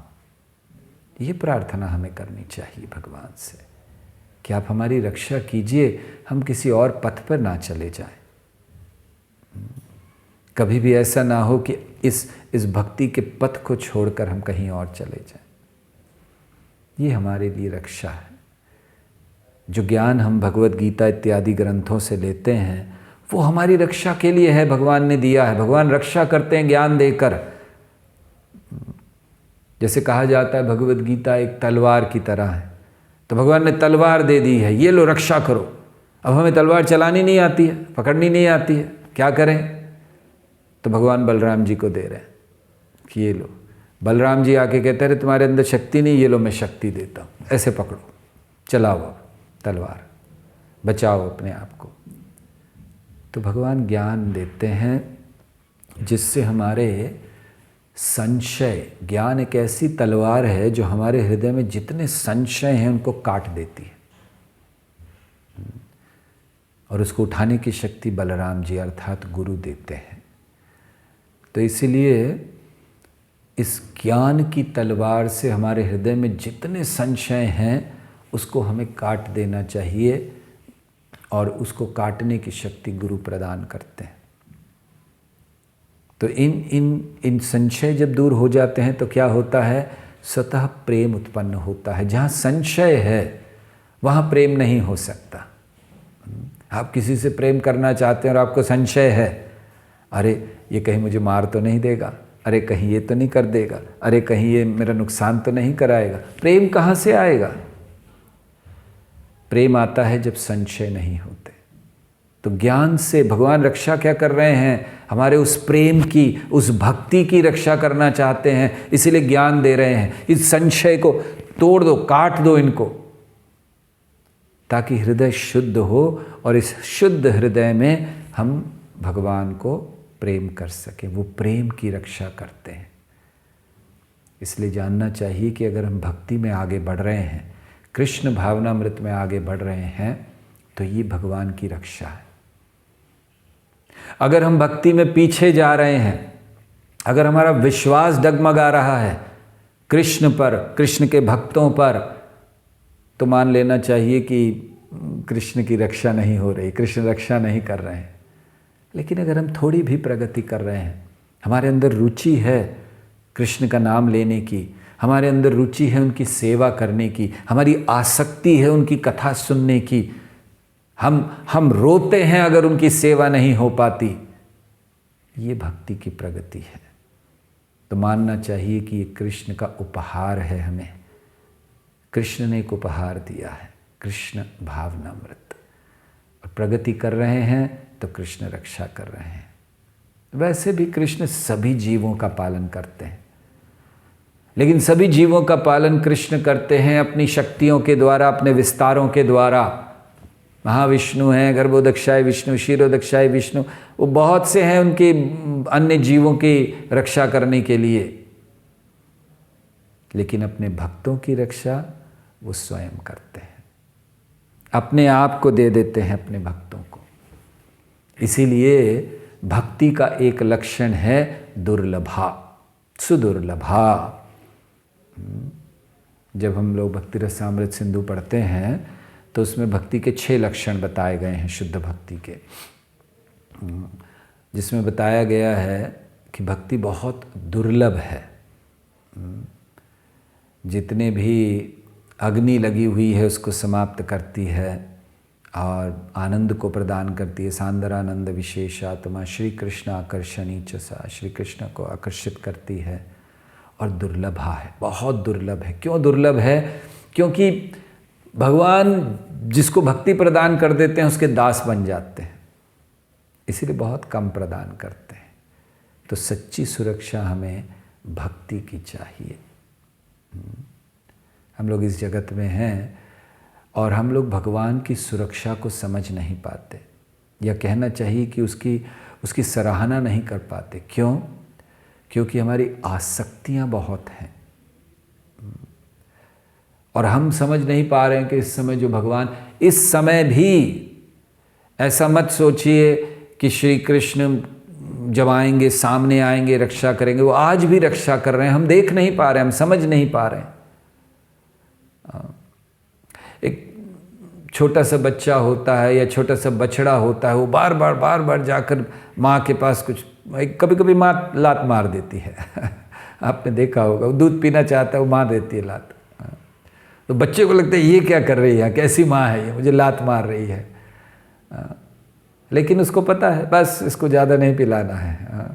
ये प्रार्थना हमें करनी चाहिए भगवान से कि आप हमारी रक्षा कीजिए, हम किसी और पथ पर ना चले जाएं। कभी भी ऐसा ना हो कि इस भक्ति के पथ को छोड़कर हम कहीं और चले जाएं। ये हमारे लिए रक्षा है। जो ज्ञान हम भगवत गीता इत्यादि ग्रंथों से लेते हैं वो हमारी रक्षा के लिए है, भगवान ने दिया है। भगवान रक्षा करते हैं ज्ञान देकर। जैसे कहा जाता है भगवत गीता एक तलवार की तरह है, तो भगवान ने तलवार दे दी है, ये लो रक्षा करो। अब हमें तलवार चलानी नहीं आती है, पकड़नी नहीं आती है, क्या करें? तो भगवान बलराम जी को दे रहे हैं कि ये लो। बलराम जी आके कहते हैं तुम्हारे अंदर शक्ति नहीं, ये लो मैं शक्ति देता हूँ, ऐसे पकड़ो, चलाओ अब तलवार, बचाओ अपने आप को। तो भगवान ज्ञान देते हैं जिससे हमारे संशय, ज्ञान एक ऐसी तलवार है जो हमारे हृदय में जितने संशय हैं उनको काट देती है, और उसको उठाने की शक्ति बलराम जी अर्थात गुरु देते हैं। तो इसीलिए इस ज्ञान की तलवार से हमारे हृदय में जितने संशय हैं उसको हमें काट देना चाहिए, और उसको काटने की शक्ति गुरु प्रदान करते हैं। तो इन संशय जब दूर हो जाते हैं तो क्या होता है? स्वतः प्रेम उत्पन्न होता है। जहाँ संशय है वहाँ प्रेम नहीं हो सकता। आप किसी से प्रेम करना चाहते हैं और आपको संशय है, अरे ये कहीं मुझे मार तो नहीं देगा, अरे कहीं ये तो नहीं कर देगा, अरे कहीं ये मेरा नुकसान तो नहीं कराएगा। प्रेम कहाँ से आएगा? प्रेम आता है जब संशय नहीं होते। तो ज्ञान से भगवान रक्षा क्या कर रहे हैं? हमारे उस प्रेम की, उस भक्ति की रक्षा करना चाहते हैं, इसीलिए ज्ञान दे रहे हैं। इस संशय को तोड़ दो, काट दो इनको, ताकि हृदय शुद्ध हो, और इस शुद्ध हृदय में हम भगवान को प्रेम कर सकें। वो प्रेम की रक्षा करते हैं। इसलिए जानना चाहिए कि अगर हम भक्ति में आगे बढ़ रहे हैं, कृष्ण भावनामृत में आगे बढ़ रहे हैं, तो ये भगवान की रक्षा है। अगर हम भक्ति में पीछे जा रहे हैं, अगर हमारा विश्वास डगमगा रहा है कृष्ण पर, कृष्ण के भक्तों पर, तो मान लेना चाहिए कि कृष्ण की रक्षा नहीं हो रही, कृष्ण रक्षा नहीं कर रहे हैं। लेकिन अगर हम थोड़ी भी प्रगति कर रहे हैं, हमारे अंदर रुचि है कृष्ण का नाम लेने की, हमारे अंदर रुचि है उनकी सेवा करने की, हमारी आसक्ति है उनकी कथा सुनने की, हम रोते हैं अगर उनकी सेवा नहीं हो पाती, ये भक्ति की प्रगति है। तो मानना चाहिए कि ये कृष्ण का उपहार है हमें। कृष्ण ने एक उपहार दिया है, कृष्ण भावनामृत। और प्रगति कर रहे हैं तो कृष्ण रक्षा कर रहे हैं। वैसे भी कृष्ण सभी जीवों का पालन करते हैं, लेकिन सभी जीवों का पालन कृष्ण करते हैं अपनी शक्तियों के द्वारा, अपने विस्तारों के द्वारा। महाविष्णु हैं, गर्भोदक्षाय विष्णु, क्षीरोदक्षाय विष्णु, वो बहुत से हैं उनके अन्य जीवों की रक्षा करने के लिए, लेकिन अपने भक्तों की रक्षा वो स्वयं करते हैं, अपने आप को दे देते हैं अपने भक्तों को। इसीलिए भक्ति का एक लक्षण है दुर्लभा, सुदुर्लभा। जब हम लोग भक्ति रसामृत सिंधु पढ़ते हैं तो उसमें भक्ति के 6 लक्षण बताए गए हैं, शुद्ध भक्ति के, जिसमें बताया गया है कि भक्ति बहुत दुर्लभ है। जितने भी अग्नि लगी हुई है उसको समाप्त करती है और आनंद को प्रदान करती है। सांदरानंद विशेषात्मा श्री कृष्ण आकर्षणी च सा, श्री कृष्ण को आकर्षित करती है। और दुर्लभा है, बहुत दुर्लभ है। क्यों दुर्लभ है? क्योंकि भगवान जिसको भक्ति प्रदान कर देते हैं उसके दास बन जाते हैं, इसीलिए बहुत कम प्रदान करते हैं। तो सच्ची सुरक्षा हमें भक्ति की चाहिए। हम लोग इस जगत में हैं और हम लोग भगवान की सुरक्षा को समझ नहीं पाते, या कहना चाहिए कि उसकी सराहना नहीं कर पाते। क्यों? क्योंकि हमारी आसक्तियां बहुत हैं और हम समझ नहीं पा रहे हैं कि इस समय जो भगवान, इस समय भी ऐसा मत सोचिए कि श्री कृष्ण जब आएंगे सामने आएंगे रक्षा करेंगे, वो आज भी रक्षा कर रहे हैं, हम देख नहीं पा रहे हैं, हम समझ नहीं पा रहे हैं। एक छोटा सा बच्चा होता है या छोटा सा बछड़ा होता है, वो बार बार जाकर माँ के पास कुछ, कभी कभी माँ लात मार देती है आपने देखा होगा, वो दूध पीना चाहता है, वो माँ देती है लात। तो बच्चे को लगता है ये क्या कर रही है, कैसी माँ है ये, मुझे लात मार रही है। लेकिन उसको पता है बस इसको ज़्यादा नहीं पिलाना है।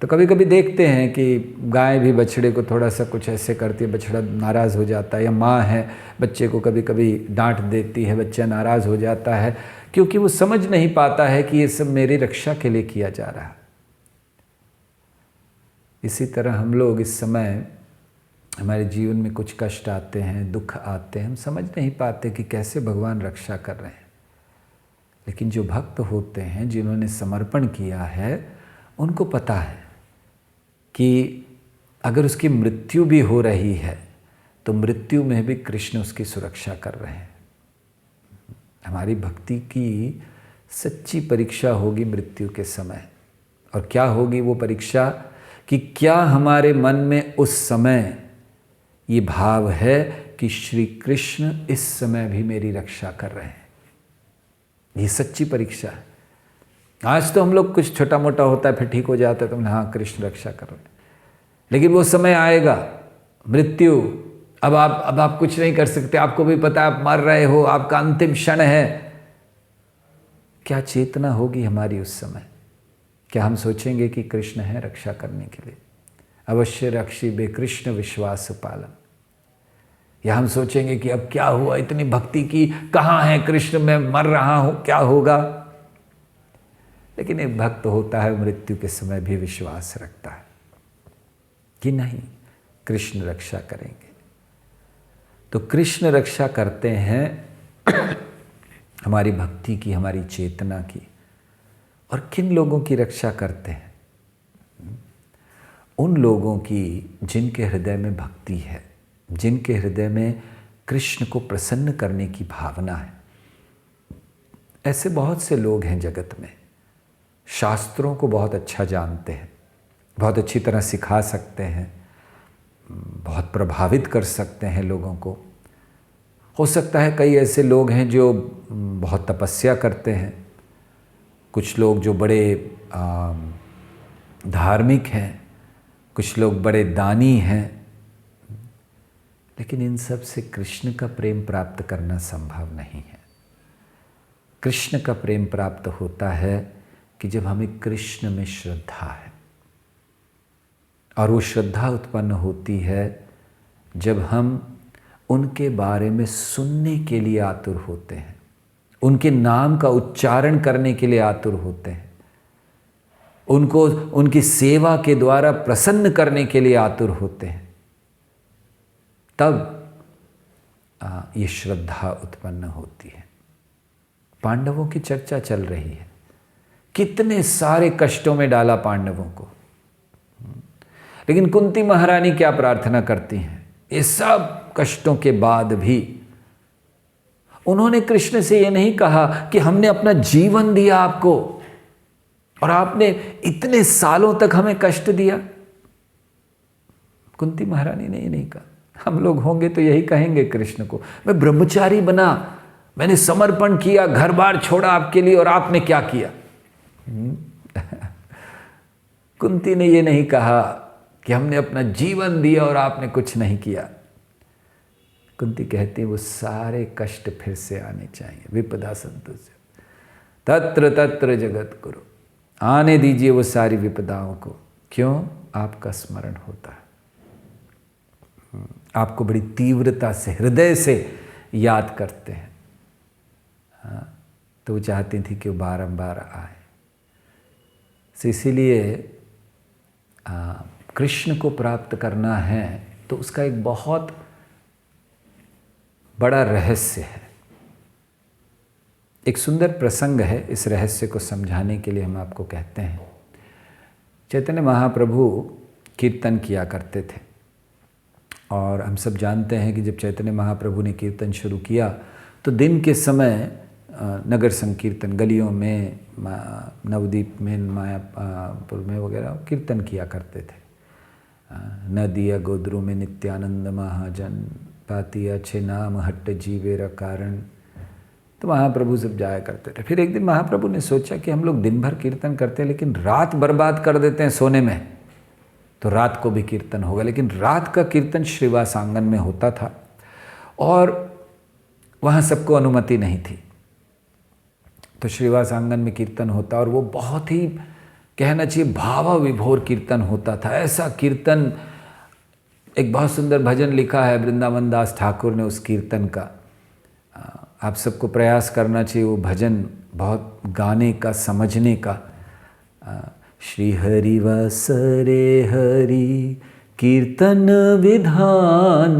तो कभी कभी देखते हैं कि गाय भी बछड़े को थोड़ा सा कुछ ऐसे करती है, बछड़ा नाराज़ हो जाता है, या माँ है बच्चे को कभी कभी डांट देती है, बच्चा नाराज़ हो जाता है, क्योंकि वो समझ नहीं पाता है कि ये सब मेरी रक्षा के लिए किया जा रहा है। इसी तरह हम लोग इस समय, हमारे जीवन में कुछ कष्ट आते हैं, दुख आते हैं, हम समझ नहीं पाते कि कैसे भगवान रक्षा कर रहे हैं। लेकिन जो भक्त होते हैं, जिन्होंने समर्पण किया है, उनको पता है कि अगर उसकी मृत्यु भी हो रही है तो मृत्यु में भी कृष्ण उसकी सुरक्षा कर रहे हैं। हमारी भक्ति की सच्ची परीक्षा होगी मृत्यु के समय। और क्या होगी वो परीक्षा? कि क्या हमारे मन में उस समय ये भाव है कि श्री कृष्ण इस समय भी मेरी रक्षा कर रहे हैं। ये सच्ची परीक्षा है। आज तो हम लोग कुछ छोटा मोटा होता है फिर ठीक हो जाता है, तो हाँ कृष्ण रक्षा कर रहे हैं, लेकिन वो समय आएगा मृत्यु, अब आप कुछ नहीं कर सकते, आपको भी पता है आप मर रहे हो, आपका अंतिम क्षण है। क्या चेतना होगी हमारी उस समय? क्या हम सोचेंगे कि कृष्ण है रक्षा करने के लिए, अवश्य रक्षी बे कृष्ण विश्वास पालन? या हम सोचेंगे कि अब क्या हुआ, इतनी भक्ति की, कहाँ है कृष्ण, मैं मर रहा हूँ, क्या होगा? लेकिन एक भक्त होता है मृत्यु के समय भी विश्वास रखता है कि नहीं, कृष्ण रक्षा करेंगे। तो कृष्ण रक्षा करते हैं हमारी भक्ति की, हमारी चेतना की। और किन लोगों की रक्षा करते हैं? उन लोगों की जिनके हृदय में भक्ति है, जिनके हृदय में कृष्ण को प्रसन्न करने की भावना है। ऐसे बहुत से लोग हैं जगत में, शास्त्रों को बहुत अच्छा जानते हैं, बहुत अच्छी तरह सिखा सकते हैं, बहुत प्रभावित कर सकते हैं लोगों को। हो सकता है कई ऐसे लोग हैं जो बहुत तपस्या करते हैं, कुछ लोग जो बड़े धार्मिक हैं, कुछ लोग बड़े दानी हैं, लेकिन इन सब से कृष्ण का प्रेम प्राप्त करना संभव नहीं है। कृष्ण का प्रेम प्राप्त होता है कि जब हमें कृष्ण में श्रद्धा है, और वो श्रद्धा उत्पन्न होती है जब हम उनके बारे में सुनने के लिए आतुर होते हैं, उनके नाम का उच्चारण करने के लिए आतुर होते हैं, उनको उनकी सेवा के द्वारा प्रसन्न करने के लिए आतुर होते हैं, तब ये श्रद्धा उत्पन्न होती है। पांडवों की चर्चा चल रही है, कितने सारे कष्टों में डाला पांडवों को, लेकिन कुंती महारानी क्या प्रार्थना करती हैं? ये सब कष्टों के बाद भी उन्होंने कृष्ण से ये नहीं कहा कि हमने अपना जीवन दिया आपको और आपने इतने सालों तक हमें कष्ट दिया। कुंती महारानी ने ये नहीं कहा। हम लोग होंगे तो यही कहेंगे कृष्ण को, मैं ब्रह्मचारी बना, मैंने समर्पण किया, घर बार छोड़ा आपके लिए, और आपने क्या किया? कुंती ने ये नहीं कहा कि हमने अपना जीवन दिया और आपने कुछ नहीं किया। कुंती कहती है वो सारे कष्ट फिर से आने चाहिए, विपदा संतोष तत्र तत्र जगत गुरु, आने दीजिए वो सारी विपदाओं को। क्यों? आपका स्मरण होता है, आपको बड़ी तीव्रता से, हृदय से याद करते हैं। तो वो चाहती थी कि वो बारंबार आए। तो इसीलिए कृष्ण को प्राप्त करना है तो उसका एक बहुत बड़ा रहस्य है। एक सुंदर प्रसंग है, इस रहस्य को समझाने के लिए हम आपको कहते हैं। चैतन्य महाप्रभु कीर्तन किया करते थे और हम सब जानते हैं कि जब चैतन्य महाप्रभु ने कीर्तन शुरू किया तो दिन के समय नगर संकीर्तन गलियों में, नवदीप में, मायापुर में वगैरह कीर्तन किया करते थे। नदिया गोद्रु में नित्यानंद महाजन, पाती अच्छे नाम हट्ट जीवेरा कारण। तो महाप्रभु सब जाया करते थे। फिर एक दिन महाप्रभु ने सोचा कि हम लोग दिन भर कीर्तन करते हैं लेकिन रात बर्बाद कर देते हैं सोने में, तो रात को भी कीर्तन होगा। लेकिन रात का कीर्तन श्रीवास आंगन में होता था और वहाँ सबको अनुमति नहीं थी। तो श्रीवास आंगन में कीर्तन होता और वो बहुत ही, कहना चाहिए, भाव विभोर कीर्तन होता था। ऐसा कीर्तन, एक बहुत सुंदर भजन लिखा है वृंदावन दास ठाकुर ने उस कीर्तन का। आप सबको प्रयास करना चाहिए वो भजन बहुत गाने का, समझने का। श्री हरि वसरे हरि कीर्तन विधान,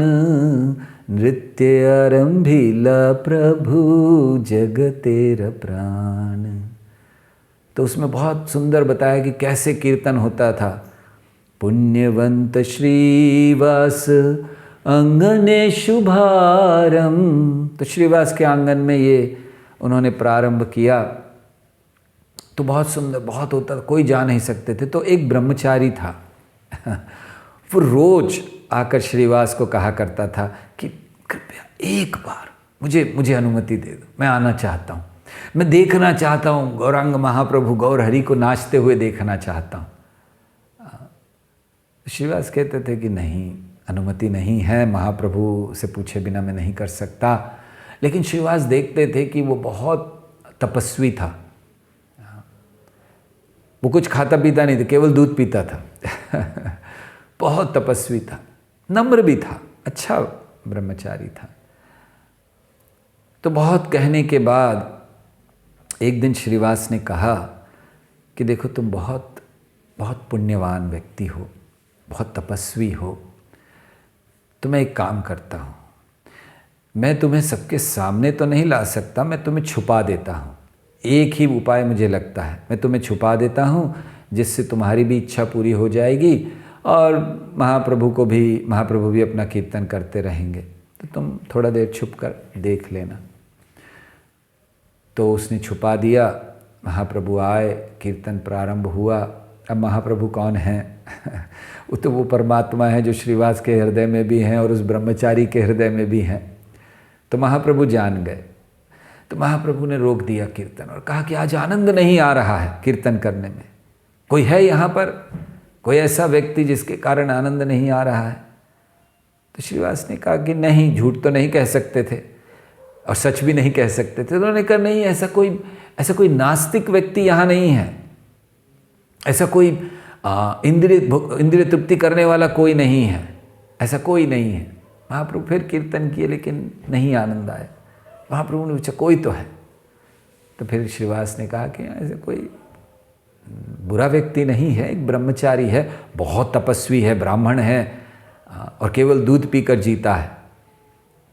नृत्य आरंभिला प्रभु जगतेर प्राण। तो उसमें बहुत सुंदर बताया कि कैसे कीर्तन होता था। पुण्यवंत श्रीवास अंगने शुभारम। तो श्रीवास के आंगन में ये उन्होंने प्रारंभ किया। तो बहुत सुंदर, बहुत होता था, कोई जा नहीं सकते थे। तो एक ब्रह्मचारी था वो रोज आकर श्रीवास को कहा करता था कि कृपया एक बार मुझे अनुमति दे दो, मैं आना चाहता हूँ, मैं देखना चाहता हूँ गौरांग महाप्रभु गौर हरि को नाचते हुए देखना चाहता हूँ। श्रीवास कहते थे कि नहीं, अनुमति नहीं है, महाप्रभु से पूछे बिना मैं नहीं कर सकता। लेकिन श्रीवास देखते थे कि वो बहुत तपस्वी था। वो कुछ खाता पीता नहीं था, केवल दूध पीता था बहुत तपस्वी था, नम्र भी था, अच्छा ब्रह्मचारी था। तो बहुत कहने के बाद एक दिन श्रीवास ने कहा कि देखो तुम बहुत बहुत पुण्यवान व्यक्ति हो, बहुत तपस्वी हो, तो मैं एक काम करता हूँ, मैं तुम्हें सबके सामने तो नहीं ला सकता, मैं तुम्हें छुपा देता हूँ। एक ही उपाय मुझे लगता है, मैं तुम्हें छुपा देता हूँ जिससे तुम्हारी भी इच्छा पूरी हो जाएगी और महाप्रभु भी अपना कीर्तन करते रहेंगे, तो तुम थोड़ा देर छुप कर देख लेना। तो उसने छुपा दिया, महाप्रभु आए, कीर्तन प्रारंभ हुआ। अब महाप्रभु कौन हैं वो परमात्मा है जो श्रीवास के हृदय में भी हैं और उस ब्रह्मचारी के हृदय में भी हैं। तो महाप्रभु जान गए। तो महाप्रभु ने रोक दिया कीर्तन और कहा कि आज आनंद नहीं आ रहा है कीर्तन करने में, कोई है यहाँ पर, कोई ऐसा व्यक्ति जिसके कारण आनंद नहीं आ रहा है? तो श्रीवास ने कहा कि नहीं, झूठ तो नहीं कह सकते थे और सच भी नहीं कह सकते थे। तो उन्होंने कहा नहीं, ऐसा कोई नास्तिक व्यक्ति यहाँ नहीं है, ऐसा कोई इंद्रिय तृप्ति करने वाला कोई नहीं है, ऐसा कोई नहीं है। महाप्रभु फिर कीर्तन किए लेकिन नहीं आनंद आया। महाप्रभु ने पूछा कोई तो है? तो फिर श्रीवास ने कहा कि ऐसे कोई बुरा व्यक्ति नहीं है, एक ब्रह्मचारी है, बहुत तपस्वी है, ब्राह्मण है और केवल दूध पीकर जीता है।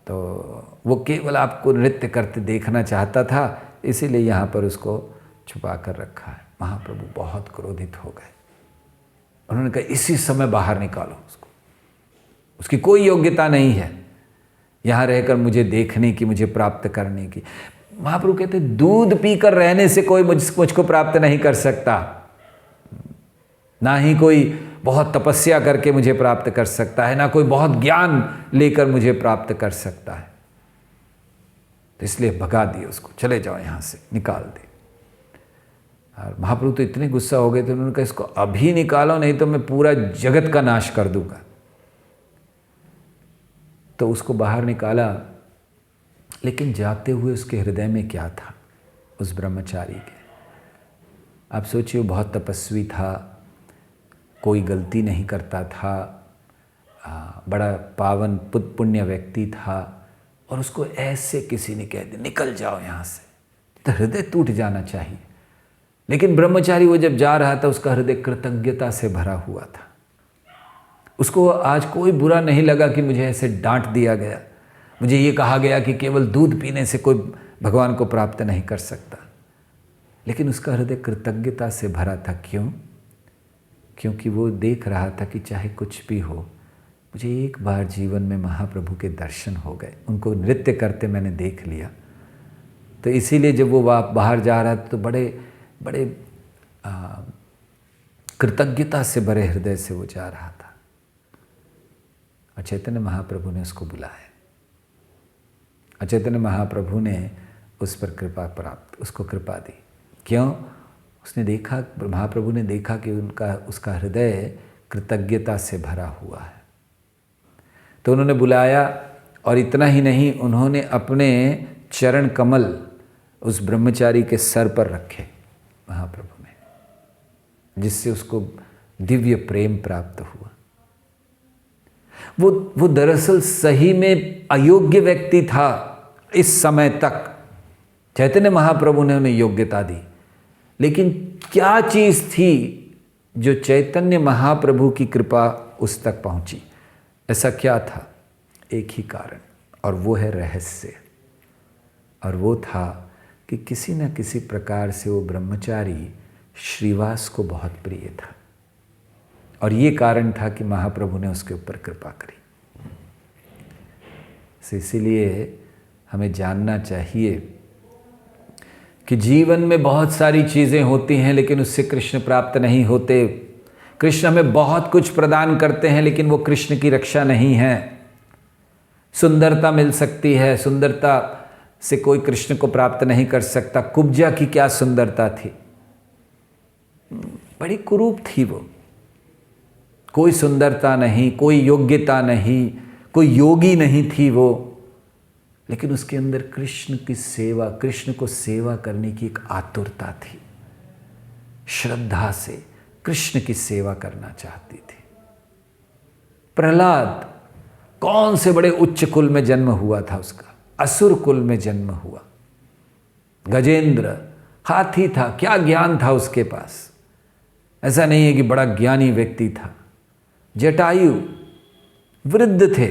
तो वो केवल आपको नृत्य करते देखना चाहता था, इसीलिए यहाँ पर उसको छुपा कर रखा है। महाप्रभु बहुत क्रोधित हो गए। उन्होंने कहा इसी समय बाहर निकालो उसको, उसकी कोई योग्यता नहीं है यहाँ रहकर मुझे देखने की, मुझे प्राप्त करने की। महाप्रभु कहते दूध पीकर रहने से कोई मुझको प्राप्त नहीं कर सकता, ना ही कोई बहुत तपस्या करके मुझे प्राप्त कर सकता है, ना कोई बहुत ज्ञान लेकर मुझे प्राप्त कर सकता है। तो इसलिए भगा दिए उसको, चले जाओ यहाँ से, निकाल दे। और महाप्रभु तो इतने गुस्सा हो गए थे, उन्होंने कहा इसको अभी निकालो नहीं तो मैं पूरा जगत का नाश कर दूंगा। तो उसको बाहर निकाला, लेकिन जाते हुए उसके हृदय में क्या था उस ब्रह्मचारी के? आप सोचिए, बहुत तपस्वी था, कोई गलती नहीं करता था, बड़ा पावन पुण्य व्यक्ति था और उसको ऐसे किसी ने कह दिया निकल जाओ यहाँ से, तो हृदय टूट जाना चाहिए। लेकिन ब्रह्मचारी वो जब जा रहा था, उसका हृदय कृतज्ञता से भरा हुआ था। उसको आज कोई बुरा नहीं लगा कि मुझे ऐसे डांट दिया गया, मुझे ये कहा गया कि केवल दूध पीने से कोई भगवान को प्राप्त नहीं कर सकता। लेकिन उसका हृदय कृतज्ञता से भरा था। क्यों? क्योंकि वो देख रहा था कि चाहे कुछ भी हो, मुझे एक बार जीवन में महाप्रभु के दर्शन हो गए, उनको नृत्य करते मैंने देख लिया। तो इसीलिए जब वो बाहर जा रहा था तो बड़े बड़े कृतज्ञता से भरे हृदय से वो जा रहा था। और चैतन्य महाप्रभु ने उसको बुलाया और चैतन्य महाप्रभु ने उस पर उसको कृपा दी। क्यों? उसने देखा, महाप्रभु ने देखा कि उसका हृदय कृतज्ञता से भरा हुआ है। तो उन्होंने बुलाया और इतना ही नहीं, उन्होंने अपने चरण कमल उस ब्रह्मचारी के सर पर रखे महाप्रभु ने, जिससे उसको दिव्य प्रेम प्राप्त हुआ। वो दरअसल सही में अयोग्य व्यक्ति था इस समय तक। चैतन्य महाप्रभु ने उन्हें योग्यता दी, लेकिन क्या चीज़ थी जो चैतन्य महाप्रभु की कृपा उस तक पहुंची? ऐसा क्या था? एक ही कारण, और वो है रहस्य। और वो था कि किसी न किसी प्रकार से वो ब्रह्मचारी श्रीवास को बहुत प्रिय था, और ये कारण था कि महाप्रभु ने उसके ऊपर कृपा करी। इसीलिए हमें जानना चाहिए कि जीवन में बहुत सारी चीज़ें होती हैं, लेकिन उससे कृष्ण प्राप्त नहीं होते। कृष्ण हमें बहुत कुछ प्रदान करते हैं, लेकिन वो कृष्ण की रक्षा नहीं है। सुंदरता मिल सकती है, सुंदरता से कोई कृष्ण को प्राप्त नहीं कर सकता। कुब्जा की क्या सुंदरता थी, बड़ी कुरूप थी वो। कोई सुंदरता नहीं, कोई योग्यता नहीं, कोई योगी नहीं थी वो, लेकिन उसके अंदर कृष्ण की सेवा, कृष्ण को सेवा करने की एक आतुरता थी। श्रद्धा से कृष्ण की सेवा करना चाहती थी। प्रहलाद कौन से बड़े उच्च कुल में जन्म हुआ था उसका, असुर कुल में जन्म हुआ। गजेंद्र हाथी था, क्या ज्ञान था उसके पास, ऐसा नहीं है कि बड़ा ज्ञानी व्यक्ति था। जटायु वृद्ध थे,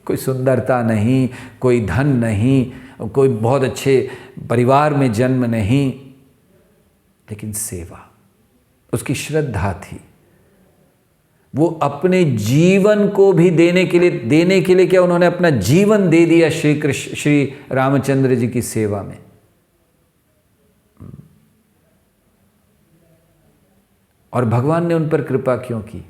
कोई सुंदरता नहीं, कोई धन नहीं, कोई बहुत अच्छे परिवार में जन्म नहीं, लेकिन सेवा, उसकी श्रद्धा थी। वो अपने जीवन को भी देने के लिए क्या, उन्होंने अपना जीवन दे दिया श्री रामचंद्र जी की सेवा में। और भगवान ने उन पर कृपा क्यों की?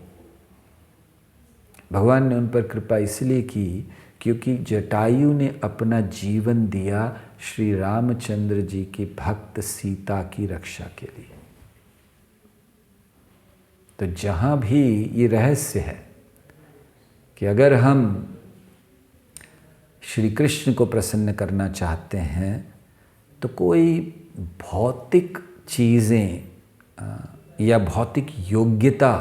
भगवान ने उन पर कृपा इसलिए की क्योंकि जटायु ने अपना जीवन दिया श्री रामचंद्र जी की भक्त सीता की रक्षा के लिए। तो जहाँ भी ये रहस्य है कि अगर हम श्री कृष्ण को प्रसन्न करना चाहते हैं तो कोई भौतिक चीज़ें या भौतिक योग्यता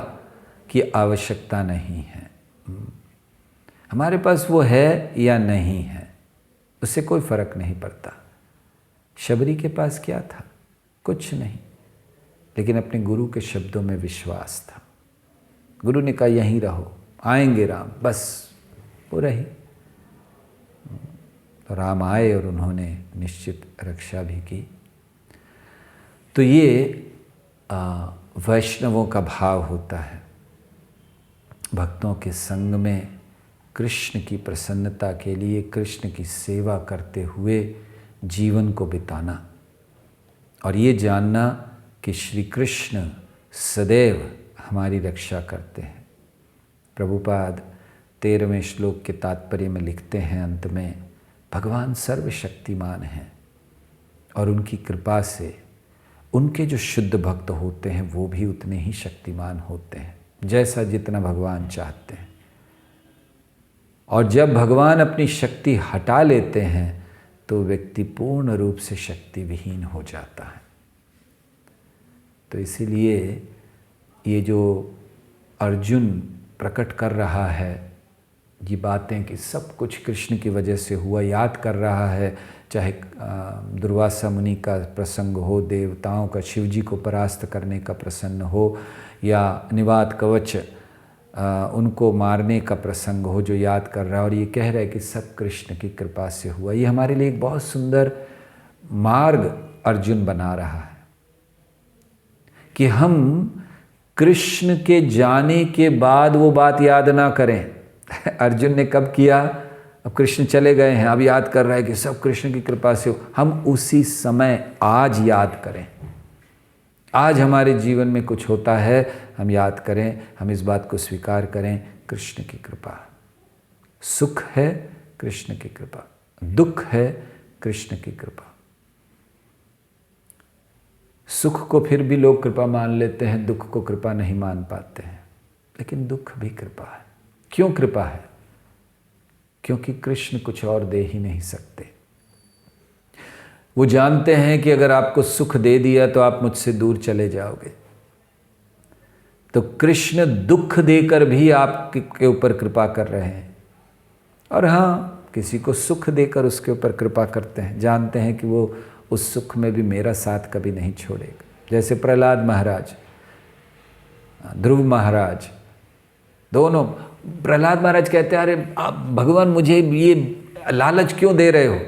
की आवश्यकता नहीं है। हमारे पास वो है या नहीं है, उससे कोई फर्क नहीं पड़ता। शबरी के पास क्या था? कुछ नहीं, लेकिन अपने गुरु के शब्दों में विश्वास था। गुरु ने कहा यहीं रहो, आएंगे राम, बस वो रही। तो राम आए और उन्होंने निश्चित रक्षा भी की। तो ये वैष्णवों का भाव होता है, भक्तों के संग में कृष्ण की प्रसन्नता के लिए कृष्ण की सेवा करते हुए जीवन को बिताना, और ये जानना कि श्री कृष्ण सदैव हमारी रक्षा करते हैं। प्रभुपाद 13वें श्लोक के तात्पर्य में लिखते हैं अंत में, भगवान सर्वशक्तिमान हैं और उनकी कृपा से उनके जो शुद्ध भक्त होते हैं वो भी उतने ही शक्तिमान होते हैं, जैसा जितना भगवान चाहते हैं। और जब भगवान अपनी शक्ति हटा लेते हैं तो व्यक्ति पूर्ण रूप से शक्ति विहीन हो जाता है। तो इसीलिए ये जो अर्जुन प्रकट कर रहा है ये बातें कि सब कुछ कृष्ण की वजह से हुआ याद कर रहा है, चाहे दुर्वासा मुनि का प्रसंग हो, देवताओं का शिव जी को परास्त करने का प्रसंग हो, या निवात कवच उनको मारने का प्रसंग हो जो याद कर रहा है, और ये कह रहा है कि सब कृष्ण की कृपा से हुआ। ये हमारे लिए एक बहुत सुंदर मार्ग अर्जुन बना रहा है कि हम कृष्ण के जाने के बाद वो बात याद ना करें। अर्जुन ने कब किया? अब कृष्ण चले गए हैं, अब याद कर रहा है कि सब कृष्ण की कृपा से हो। हम उसी समय आज याद करें। आज हमारे जीवन में कुछ होता है, हम याद करें, हम इस बात को स्वीकार करें, कृष्ण की कृपा। सुख है कृष्ण की कृपा, दुख है कृष्ण की कृपा। सुख को फिर भी लोग कृपा मान लेते हैं, दुख को कृपा नहीं मान पाते हैं, लेकिन दुख भी कृपा है। क्यों कृपा है? क्योंकि कृष्ण कुछ और दे ही नहीं सकते। वो जानते हैं कि अगर आपको सुख दे दिया तो आप मुझसे दूर चले जाओगे, तो कृष्ण दुख देकर भी आपके ऊपर कृपा कर रहे हैं। और हाँ, किसी को सुख देकर उसके ऊपर कृपा करते हैं, जानते हैं कि वो उस सुख में भी मेरा साथ कभी नहीं छोड़ेगा। जैसे प्रहलाद महाराज, ध्रुव महाराज, दोनों। प्रहलाद महाराज कहते हैं, अरे आप भगवान मुझे ये लालच क्यों दे रहे हो?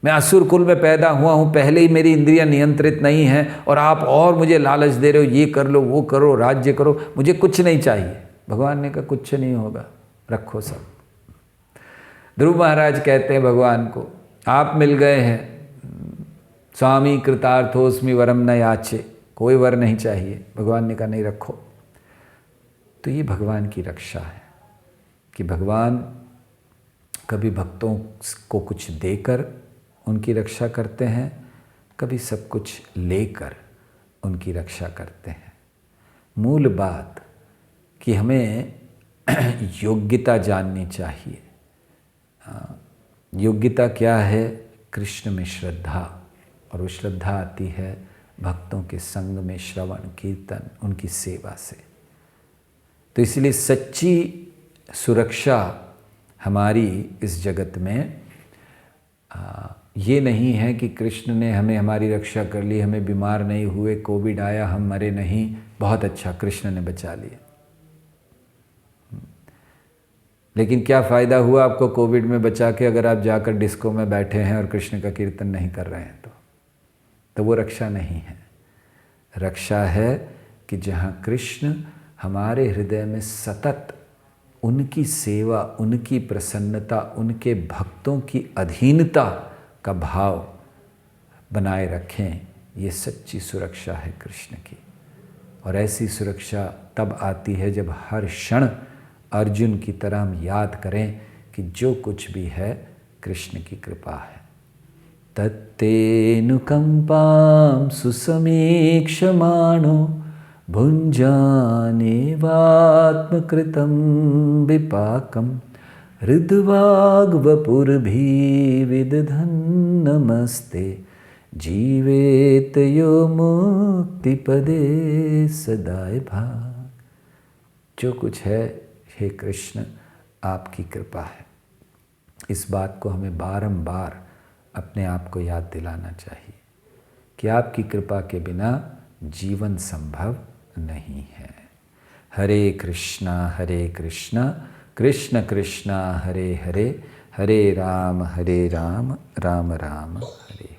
मैं असुर कुल में पैदा हुआ हूँ, पहले ही मेरी इंद्रियां नियंत्रित नहीं हैं, और आप और मुझे लालच दे रहे हो, ये कर लो, वो करो, राज्य करो, मुझे कुछ नहीं चाहिए। भगवान ने कहा कुछ नहीं होगा, रखो सब। ध्रुव महाराज कहते हैं भगवान को, आप मिल गए हैं, स्वामी कृतार्थोस्मि वरम न याचे, कोई वर नहीं चाहिए। भगवान ने कहा नहीं, रखो। तो ये भगवान की रक्षा है कि भगवान कभी भक्तों को कुछ देकर उनकी रक्षा करते हैं, कभी सब कुछ लेकर उनकी रक्षा करते हैं। मूल बात कि हमें योग्यता जाननी चाहिए। योग्यता क्या है? कृष्ण में श्रद्धा, और वो श्रद्धा आती है भक्तों के संग में, श्रवण कीर्तन, उनकी सेवा से। तो इसलिए सच्ची सुरक्षा हमारी इस जगत में ये नहीं है कि कृष्ण ने हमें हमारी रक्षा कर ली, हमें बीमार नहीं हुए, कोविड आया हम मरे नहीं, बहुत अच्छा कृष्ण ने बचा लिया। लेकिन क्या फ़ायदा हुआ आपको कोविड में बचा के, अगर आप जाकर डिस्को में बैठे हैं और कृष्ण का कीर्तन नहीं कर रहे हैं? तो वो रक्षा नहीं है। रक्षा है कि जहाँ कृष्ण हमारे हृदय में सतत उनकी सेवा, उनकी प्रसन्नता, उनके भक्तों की अधीनता का भाव बनाए रखें, ये सच्ची सुरक्षा है कृष्ण की। और ऐसी सुरक्षा तब आती है जब हर क्षण अर्जुन की तरह हम याद करें कि जो कुछ भी है कृष्ण की कृपा है। तत्तेऽनुकम्पां सुसमीक्षमाणो भुञ्जानेवात्मकृतं विपाकं हृद्वाग्वपुर्भिविदधन् नमस्ते जीवेत यो मुक्तिपदे सदाय भाग। जो कुछ है हे कृष्ण आपकी कृपा है। इस बात को हमें बारंबार अपने आप को याद दिलाना चाहिए कि आपकी कृपा के बिना जीवन संभव नहीं है। हरे कृष्णा कृष्ण कृष्णा हरे हरे, हरे राम राम राम हरे।